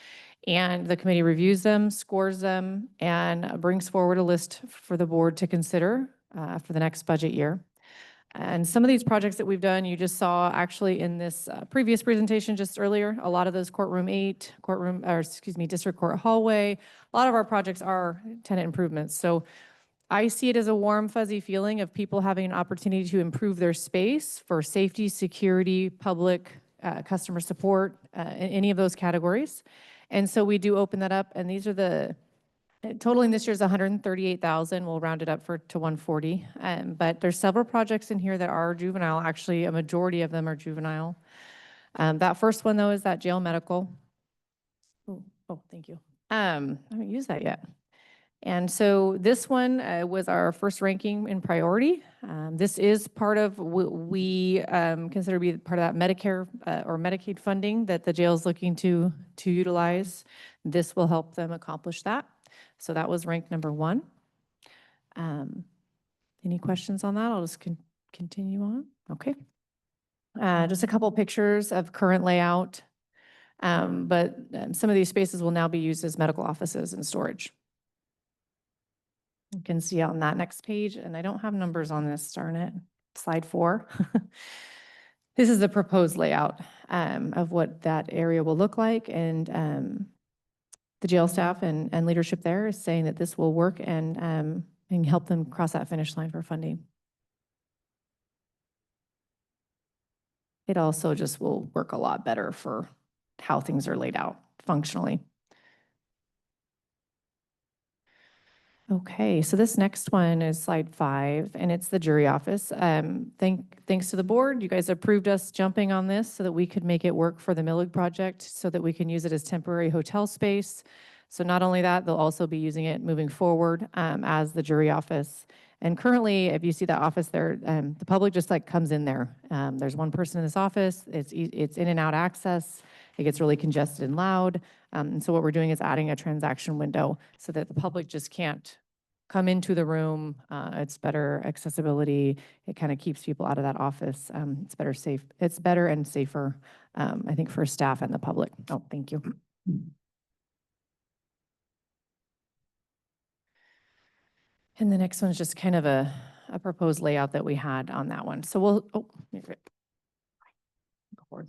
Speaker 8: And the committee reviews them, scores them, and brings forward a list for the board to consider for the next budget year. And some of these projects that we've done, you just saw actually in this previous presentation just earlier, a lot of those District Court hallway, a lot of our projects are tenant improvements. So I see it as a warm, fuzzy feeling of people having an opportunity to improve their space for safety, security, public, customer support, in any of those categories. And so we do open that up, and these are totaling this year's 138,000. We'll round it up to 140. But there's several projects in here that are juvenile. Actually, a majority of them are juvenile. That first one though is that jail medical. Oh, thank you. I haven't used that yet. And so this one was our first ranking in priority. This is part of what we consider to be part of that Medicare or Medicaid funding that the jail is looking to utilize. This will help them accomplish that. So that was ranked number 1. Any questions on that? I'll just continue on. Okay. Just a couple pictures of current layout. But some of these spaces will now be used as medical offices and storage. You can see on that next page, and I don't have numbers on this, darn it, slide 4. This is the proposed layout of what that area will look like, and the jail staff and leadership there is saying that this will work and help them cross that finish line for funding. It also just will work a lot better for how things are laid out functionally. Okay, so this next one is slide 5, and it's the jury office. Thanks to the board, you guys approved us jumping on this so that we could make it work for the Millig project, so that we can use it as temporary hotel space. So not only that, they'll also be using it moving forward as the jury office. And currently, if you see that office there, the public just like comes in there. There's one person in this office. It's in and out access. It gets really congested and loud. And so what we're doing is adding a transaction window so that the public just can't come into the room. It's better accessibility. It kind of keeps people out of that office. It's better and safer, I think, for staff and the public. Oh, thank you. And the next one's just kind of a proposed layout that we had on that one. So we'll, go forward.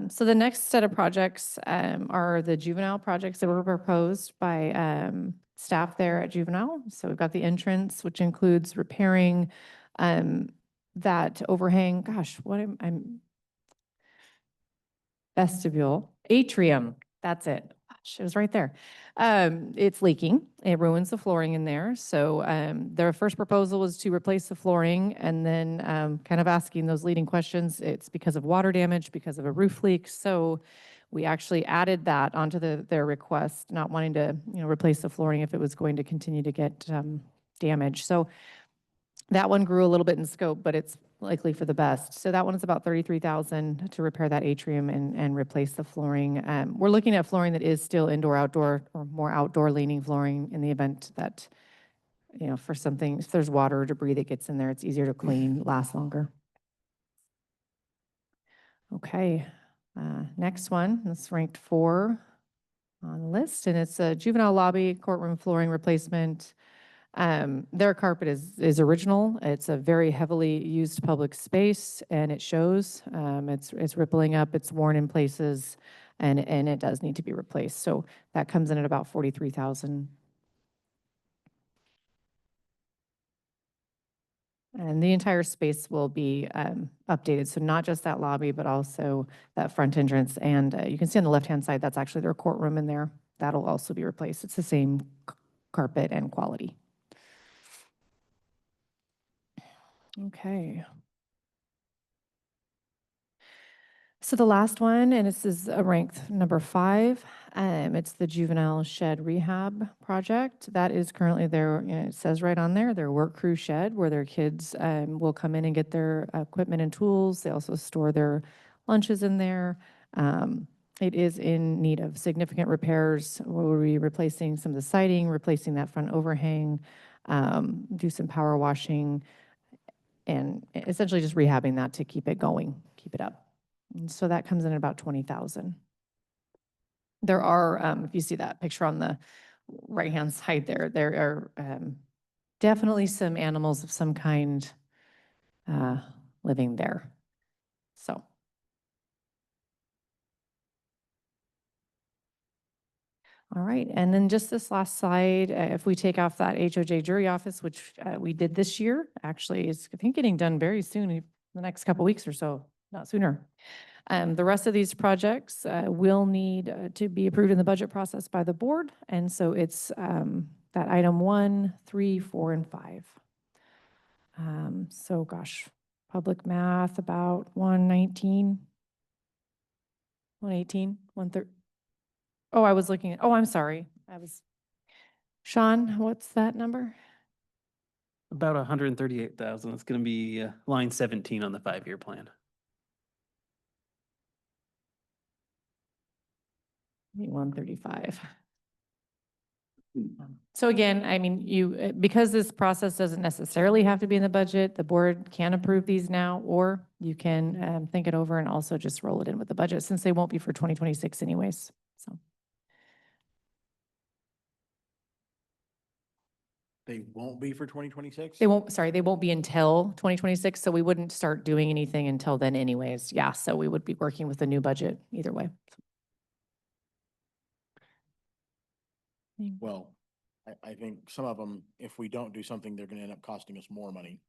Speaker 8: So the next set of projects are the juvenile projects that were proposed by staff there at Juvenile. So we've got the entrance, which includes repairing that overhang. Gosh, I'm vestibule, atrium. That's it. Gosh, it was right there. It's leaking. It ruins the flooring in there. So their first proposal was to replace the flooring, and then kind of asking those leading questions. It's because of water damage, because of a roof leak. So we actually added that onto their request, not wanting to replace the flooring if it was going to continue to get damaged. So that one grew a little bit in scope, but it's likely for the best. So that one is about $33,000 to repair that atrium and replace the flooring. We're looking at flooring that is still indoor, outdoor, or more outdoor leaning flooring in the event that, for something, if there's water or debris that gets in there, it's easier to clean, lasts longer. Okay, next one, that's ranked 4 on the list, and it's a juvenile lobby courtroom flooring replacement. Their carpet is original. It's a very heavily used public space, and it shows. It's rippling up. It's worn in places, and it does need to be replaced. So that comes in at about $43,000. And the entire space will be updated. So not just that lobby, but also that front entrance. And you can see on the left-hand side, that's actually their courtroom in there. That'll also be replaced. It's the same carpet and quality. Okay. So the last one, and this is a ranked number 5, it's the juvenile shed rehab project. That is currently their, it says right on there, their work crew shed where their kids will come in and get their equipment and tools. They also store their lunches in there. It is in need of significant repairs. We'll be replacing some of the siding, replacing that front overhang, do some power washing, and essentially just rehabbing that to keep it going, keep it up. And so that comes in at about $20,000. There are, if you see that picture on the right-hand side there are definitely some animals of some kind living there. So. All right, and then just this last slide, if we take off that HOJ jury office, which we did this year, actually is, I think, getting done very soon, the next couple weeks or so, not sooner. The rest of these projects will need to be approved in the budget process by the board, and so it's that item 1, 3, 4, and 5. So gosh, public math about 119, 118, 130. Oh, I was looking at, oh, I'm sorry. Sean, what's that number?
Speaker 7: About 138,000. It's going to be line 17 on the 5-year plan.
Speaker 8: 135. So again, I mean, because this process doesn't necessarily have to be in the budget, the board can approve these now, or you can think it over and also just roll it in with the budget, since they won't be for 2026 anyways, so.
Speaker 5: They won't be for 2026?
Speaker 8: They won't be until 2026, so we wouldn't start doing anything until then anyways. Yeah, so we would be working with the new budget either way.
Speaker 5: Well, I think some of them, if we don't do something, they're gonna end up costing us more money.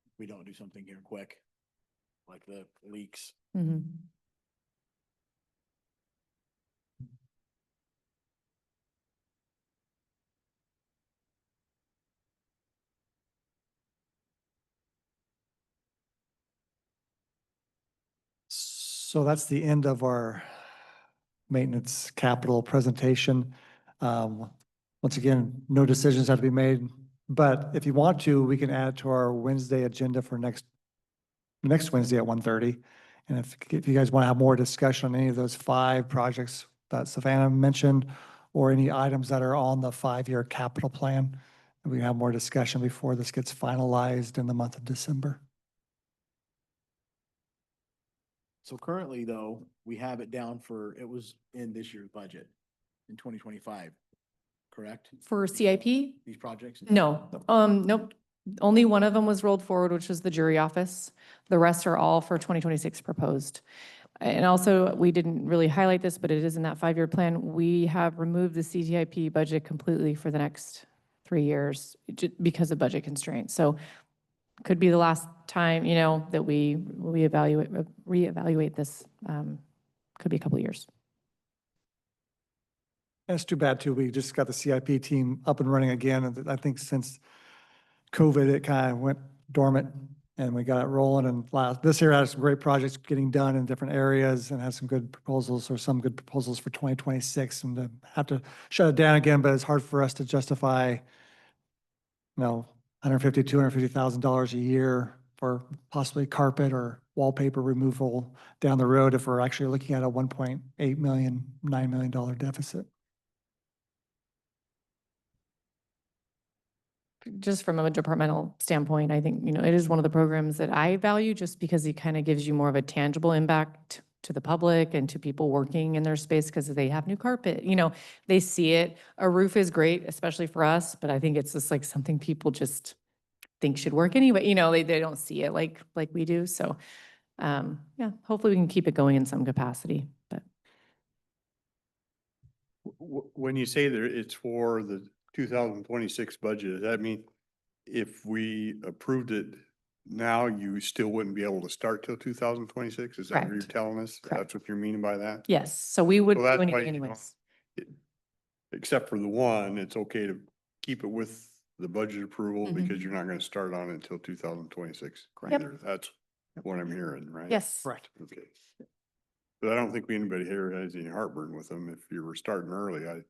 Speaker 5: If we don't do something here quick, like the leaks.
Speaker 8: Mhm.
Speaker 6: So that's the end of our maintenance capital presentation. Once again, no decisions have to be made, but if you want to, we can add to our Wednesday agenda for next Wednesday at 1:30. And if you guys want to have more discussion on any of those 5 projects that Savannah mentioned, or any items that are on the 5-year capital plan, we can have more discussion before this gets finalized in the month of December.
Speaker 5: So currently, though, we have it down for, it was in this year's budget in 2025, correct?
Speaker 8: For CIP?
Speaker 5: These projects?
Speaker 8: No, nope. Only one of them was rolled forward, which was the jury office. The rest are all for 2026 proposed. And also, we didn't really highlight this, but it is in that 5-year plan. We have removed the CTIP budget completely for the next 3 years because of budget constraints. So could be the last time, that we reevaluate this. Could be a couple of years.
Speaker 6: And it's too bad too. We just got the CIP team up and running again. And I think since COVID, it kind of went dormant and we got it rolling. And this year has some great projects getting done in different areas and has some good proposals or some good proposals for 2026. And to have to shut it down again, but it's hard for us to justify, $150,000, $250,000 a year for possibly carpet or wallpaper removal down the road if we're actually looking at a $1.8 million, $9 million deficit.
Speaker 8: Just from a departmental standpoint, I think, it is one of the programs that I value just because it kind of gives you more of a tangible impact to the public and to people working in their space because they have new carpet, they see it. A roof is great, especially for us, but I think it's just like something people just think should work anyway. They don't see it like we do. So, yeah, hopefully we can keep it going in some capacity, but.
Speaker 1: When you say that it's for the 2026 budget, does that mean if we approved it now, you still wouldn't be able to start till 2026? Is that what you're
Speaker 8: Correct.
Speaker 1: telling us?
Speaker 8: Correct.
Speaker 1: That's what you're meaning by that?
Speaker 8: Yes, so we wouldn't
Speaker 1: Well,
Speaker 8: do
Speaker 1: that's why
Speaker 8: anything
Speaker 1: you don't-
Speaker 8: anyways.
Speaker 1: Except for the one, it's okay to keep it with the budget approval
Speaker 8: Mhm.
Speaker 1: because you're not going to start on it until 2026.
Speaker 8: Yep.
Speaker 1: either. That's what I'm hearing, right?
Speaker 8: Yes.
Speaker 6: Correct.
Speaker 1: Okay. But I don't think anybody here has any heartburn with them. If you were starting early, I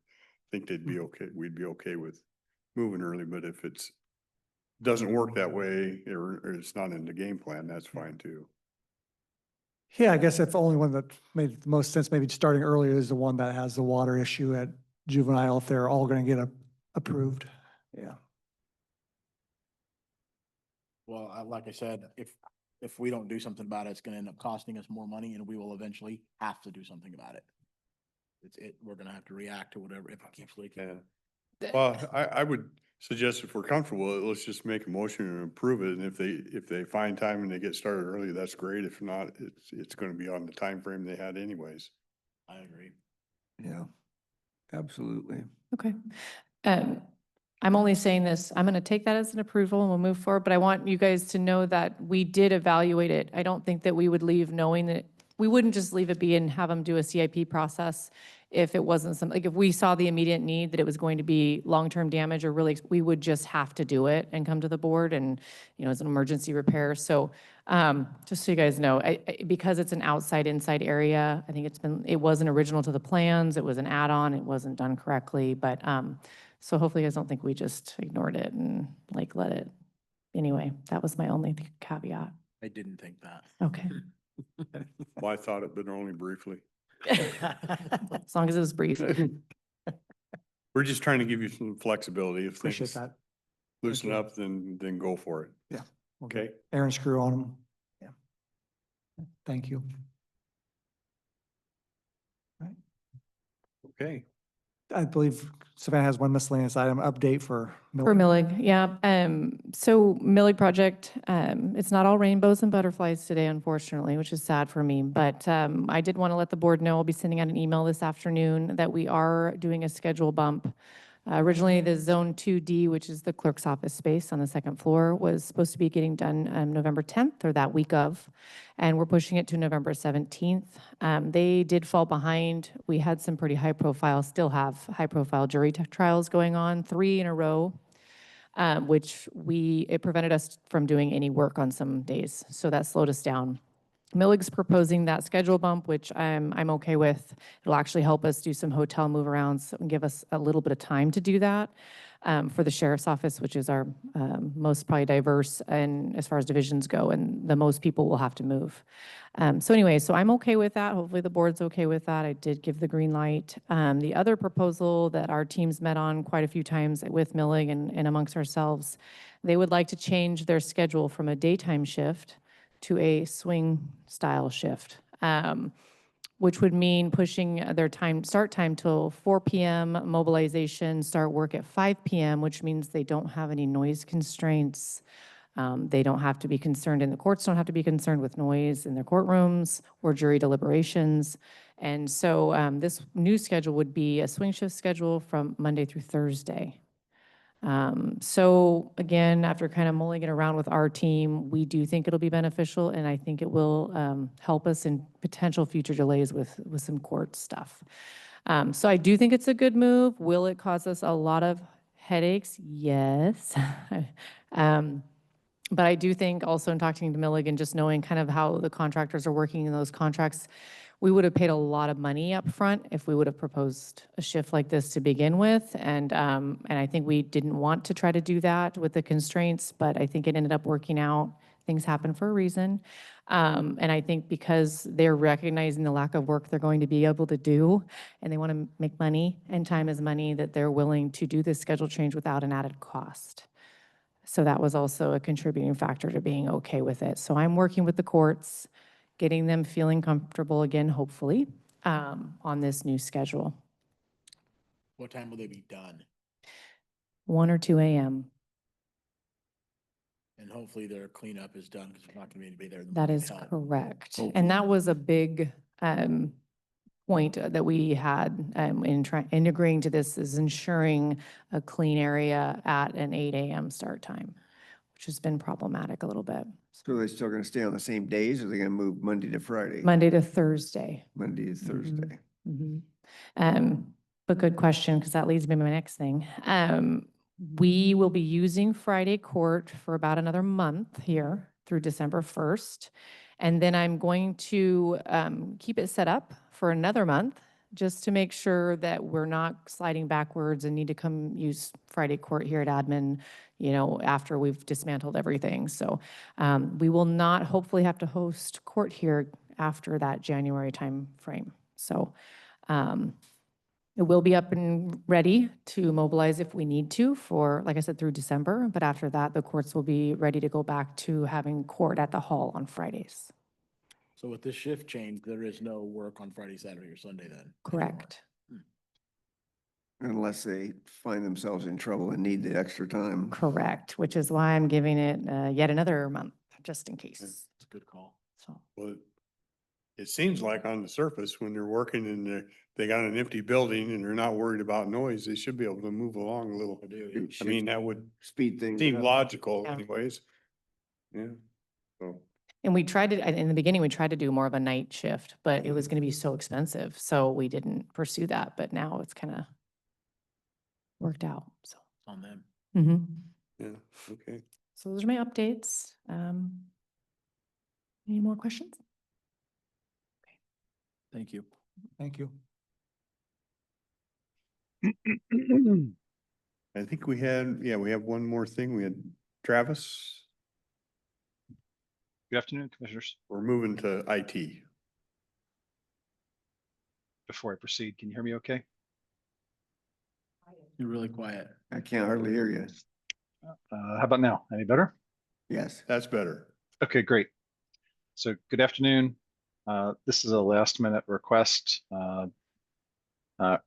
Speaker 1: think they'd be okay. We'd be okay with moving early, but if doesn't work that way or it's not in the game plan, that's fine too.
Speaker 6: Yeah, I guess if the only one that made the most sense, maybe starting earlier is the one that has the water issue at juvenile, if they're all going to get approved. Yeah.
Speaker 5: Well, like I said, if we don't do something about it, it's gonna end up costing us more money and we will eventually have to do something about it. We're gonna have to react to whatever, if it keeps leaking.
Speaker 1: Yeah. Well, I would suggest if we're comfortable, let's just make a motion and approve it. And if they find time and they get started early, that's great. If not, it's going to be on the time frame they had anyways.
Speaker 5: I agree.
Speaker 4: Yeah, absolutely.
Speaker 8: Okay. I'm only saying this, I'm going to take that as an approval and we'll move forward, but I want you guys to know that we did evaluate it. I don't think that we would leave knowing that, we wouldn't just leave it be and have them do a CIP process if it wasn't something, like if we saw the immediate need that it was going to be long-term damage or really, we would just have to do it and come to the board and, as an emergency repair. So just so you guys know, because it's an outside-inside area, I think it wasn't original to the plans, it was an add-on, it wasn't done correctly, but so hopefully you guys don't think we just ignored it and let it. Anyway, that was my only caveat.
Speaker 5: I didn't think that.
Speaker 8: Okay.
Speaker 1: Well, I thought it, but only briefly.
Speaker 8: As long as it was brief.
Speaker 1: We're just trying to give you some flexibility. If
Speaker 6: Appreciate
Speaker 1: things
Speaker 6: that.
Speaker 1: loosen
Speaker 6: you.
Speaker 1: up, then go for it.
Speaker 6: We'll get
Speaker 1: Okay?
Speaker 6: Aaron's crew on them. Yeah. Thank you.
Speaker 1: Okay.
Speaker 6: I believe Savannah has one miscellaneous item update for.
Speaker 8: For Millig, yeah. So Millig project, it's not all rainbows and butterflies today, unfortunately, which is sad for me. But I did want to let the board know, I'll be sending out an email this afternoon that we are doing a schedule bump. Originally, the Zone 2D, which is the clerk's office space on the second floor, was supposed to be getting done November 10th or that week of, and we're pushing it to November 17th. They did fall behind. We had some pretty high profile, still have high profile jury trials going on, 3 in a row, which it prevented us from doing any work on some days. So that slowed us down. Millig's proposing that schedule bump, which I'm okay with. It'll actually help us do some hotel move arounds and give us a little bit of time to do that for the sheriff's office, which is our most probably diverse and as far as divisions go, and the most people will have to move. So anyway, so I'm okay with that. Hopefully the board's okay with that. I did give the green light. The other proposal that our teams met on quite a few times with Millig and amongst ourselves, they would like to change their schedule from a daytime shift to a swing style shift, which would mean pushing their start time till 4 p.m., mobilization, start work at 5 p.m., which means they don't have any noise constraints. They don't have to be concerned, and the courts don't have to be concerned with noise in their courtrooms or jury deliberations. And so this new schedule would be a swing shift schedule from Monday through Thursday. So again, after kind of mulling it around with our team, we do think it'll be beneficial, and I think it will help us in potential future delays with some court stuff. So I do think it's a good move. Will it cause us a lot of headaches? Yes. But I do think also in talking to Milligan, just knowing kind of how the contractors are working in those contracts, we would have paid a lot of money up front if we would have proposed a shift like this to begin with. And I think we didn't want to try to do that with the constraints, but I think it ended up working out. Things happen for a reason. And I think because they're recognizing the lack of work they're going to be able to do, and they want to make money, and time is money, that they're willing to do this schedule change without an added cost. So that was also a contributing factor to being okay with it. So I'm working with the courts, getting them feeling comfortable again, hopefully, on this new schedule.
Speaker 5: What time will they be done?
Speaker 8: 1 or 2 a.m.
Speaker 5: And hopefully their cleanup is done because we're not going to be there. in the
Speaker 8: That
Speaker 5: morning
Speaker 8: is
Speaker 5: to help.
Speaker 8: correct.
Speaker 4: Hopefully.
Speaker 8: And that was a big point that we had in agreeing to this, is ensuring a clean area at an 8 a.m. start time, which has been problematic a little bit.
Speaker 4: So they're still gonna stay on the same days, or they're gonna move Monday to Friday?
Speaker 8: Monday to Thursday.
Speaker 4: Monday to Thursday.
Speaker 8: But good question, because that leads me to my next thing. We will be using Friday court for about another month here through December 1st. And then I'm going to keep it set up for another month, just to make sure that we're not sliding backwards and need to come use Friday court here at admin, after we've dismantled everything. So we will not hopefully have to host court here after that January time frame. So it will be up and ready to mobilize if we need to for, like I said, through December. But after that, the courts will be ready to go back to having court at the hall on Fridays.
Speaker 5: So with this shift change, there is no work on Friday, Saturday, or Sunday then?
Speaker 8: Correct.
Speaker 4: Unless they find themselves in trouble and need the extra time.
Speaker 8: Correct, which is why I'm giving it yet another month, just in case.
Speaker 5: It's a good call.
Speaker 8: So,
Speaker 1: Well, it seems like on the surface, when they're working and they got an empty building and they're not worried about noise, they should be able to move along a little.
Speaker 5: I do.
Speaker 4: It
Speaker 1: I
Speaker 4: should
Speaker 1: mean, that would
Speaker 4: speed things
Speaker 1: seem
Speaker 4: up.
Speaker 1: logical
Speaker 8: Yeah.
Speaker 1: anyways. Yeah, so.
Speaker 8: and we tried to, in the beginning, we tried to do more of a night shift, but it was going to be so expensive. So we didn't pursue that, but now it's kind of worked out, so.
Speaker 5: On them.
Speaker 1: Yeah, okay.
Speaker 8: So those are my updates. Any more questions?
Speaker 5: Thank you.
Speaker 6: Thank you.
Speaker 1: I think we have one more thing. We had Travis.
Speaker 9: Good afternoon, Commissioners.
Speaker 1: We're moving to IT.
Speaker 9: Before I proceed, can you hear me okay?
Speaker 5: You're really quiet.
Speaker 4: I can't hardly hear you.
Speaker 9: How about now? Any better?
Speaker 4: Yes.
Speaker 1: That's better.
Speaker 9: Okay, great. So good afternoon. This is a last minute request. I'd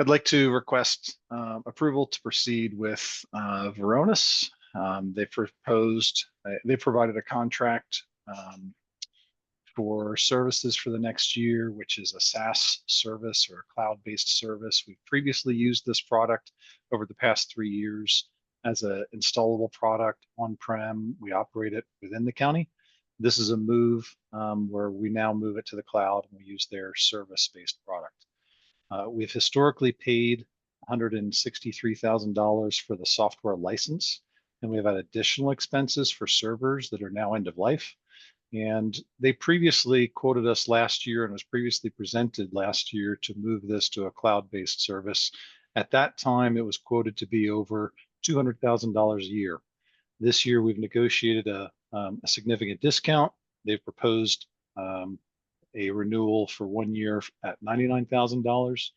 Speaker 9: like to request approval to proceed with Varonis. They provided a contract for services for the next year, which is a SaaS service or a cloud-based service. We've previously used this product over the past 3 years as an installable product on-prem. We operate it within the county. This is a move where we now move it to the cloud and we use their service-based product. We've historically paid $163,000 for the software license, and we have had additional expenses for servers that are now end of life. And they previously quoted us last year and was previously presented last year to move this to a cloud-based service. At that time, it was quoted to be over $200,000 a year. This year, we've negotiated a significant discount. They've proposed a renewal for 1 year at $99,000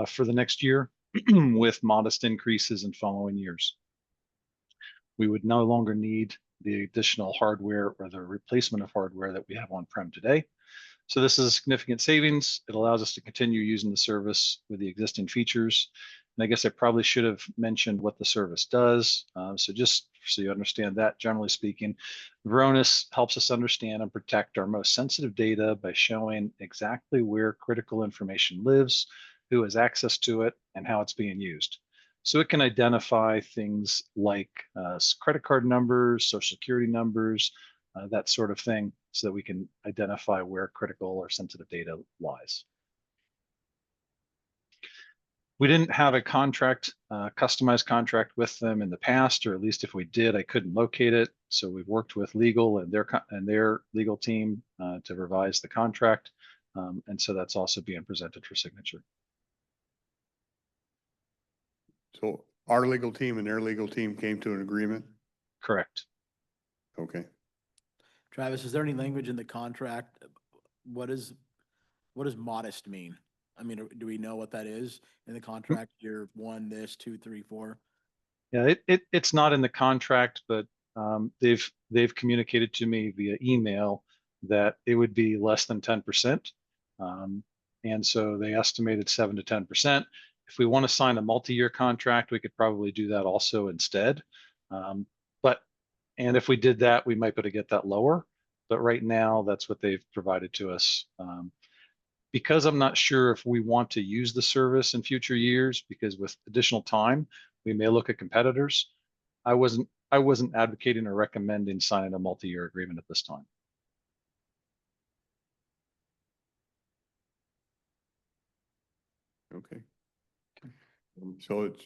Speaker 9: for the next year with modest increases in following years. We would no longer need the additional hardware or the replacement of hardware that we have on-prem today. So this is a significant savings. It allows us to continue using the service with the existing features. And I guess I probably should have mentioned what the service does. So just so you understand that, generally speaking, Varonis helps us understand and protect our most sensitive data by showing exactly where critical information lives, who has access to it, and how it's being used. So it can identify things like credit card numbers, social security numbers, that sort of thing, so that we can identify where critical or sensitive data lies. We didn't have a contract, customized contract with them in the past, or at least if we did, I couldn't locate it. So we've worked with legal and their legal team to revise the contract. And so that's also being presented for signature.
Speaker 1: So our legal team and their legal team came to an agreement?
Speaker 9: Correct.
Speaker 1: Okay.
Speaker 5: Travis, is there any language in the contract? What does modest mean? I mean, do we know what that is in the contract? Year 1, this, 2, 3, 4?
Speaker 9: Yeah, it's not in the contract, but they've communicated to me via email that it would be less than 10%. And so they estimated 7 to 10%. If we want to sign a multi-year contract, we could probably do that also instead. And if we did that, we might be able to get that lower. But right now, that's what they've provided to us. Because I'm not sure if we want to use the service in future years, because with additional time, we may look at competitors. I wasn't advocating or recommending signing a multi-year agreement at this time.
Speaker 1: Okay. So it's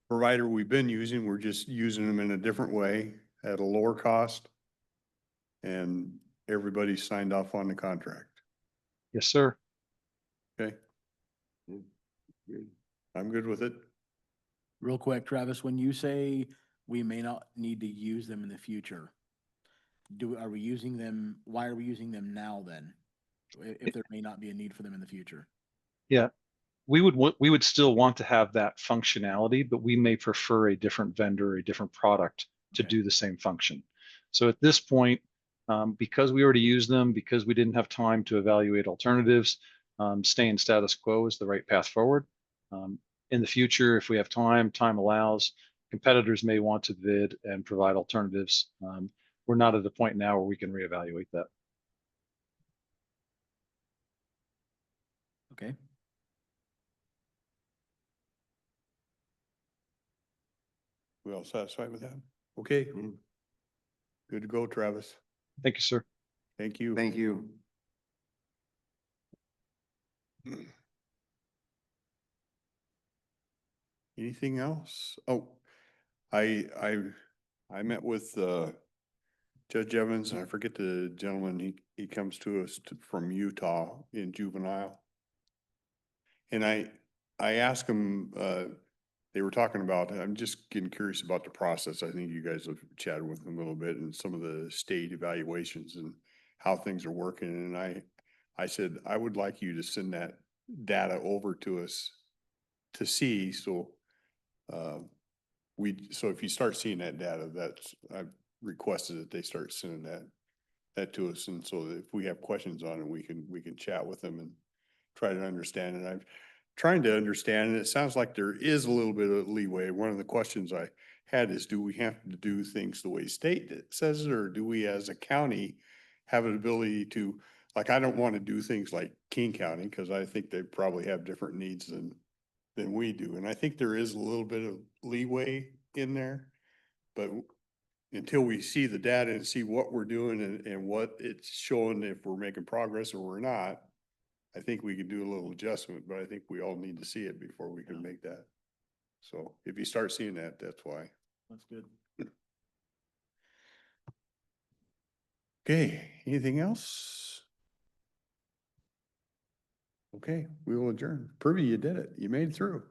Speaker 1: provider we've been using, we're just using them in a different way at a lower cost. And everybody signed off on the contract.
Speaker 9: Yes, sir.
Speaker 1: Okay. I'm good with it.
Speaker 5: Real quick, Travis, when you say we may not need to use them in the future, are we using them? Why are we using them now then? If there may not be a need for them in the future.
Speaker 9: Yeah, we would still want to have that functionality, but we may prefer a different vendor, a different product to do the same function. So at this point, because we already use them, because we didn't have time to evaluate alternatives, staying status quo is the right path forward. In the future, if we have time allows, competitors may want to bid and provide alternatives. We're not at the point now where we can reevaluate that.
Speaker 5: Okay.
Speaker 1: We all satisfied with that? Okay. Good to go, Travis.
Speaker 9: Thank you, sir.
Speaker 1: Thank you.
Speaker 4: Thank you.
Speaker 1: Anything else? Oh, I met with Judge Evans, and I forget the gentleman, he comes to us from Utah in juvenile. And I asked him, they were talking about, I'm just getting curious about the process. I think you guys have chatted with him a little bit and some of the state evaluations and how things are working. And I said, I would like you to send that data over to us to see, so so if you start seeing that data, I've requested that they start sending that to us, and so that if we have questions on it, we can chat with them and try to understand it. I'm trying to understand, and it sounds like there is a little bit of leeway. One of the questions I had is, do we have to do things the way state says it, or do we as a county have an ability to, like, I don't want to do things like King County, because I think they probably have different needs than we do. And I think there is a little bit of leeway in there, but until we see the data and see what we're doing and what it's showing, if we're making progress or we're not, I think we can do a little adjustment, but I think we all need to see it before we can make that. So if you start seeing that, that's why.
Speaker 5: That's good.
Speaker 1: Okay, anything else? Okay, we will adjourn. Privy, you did it. You made it through.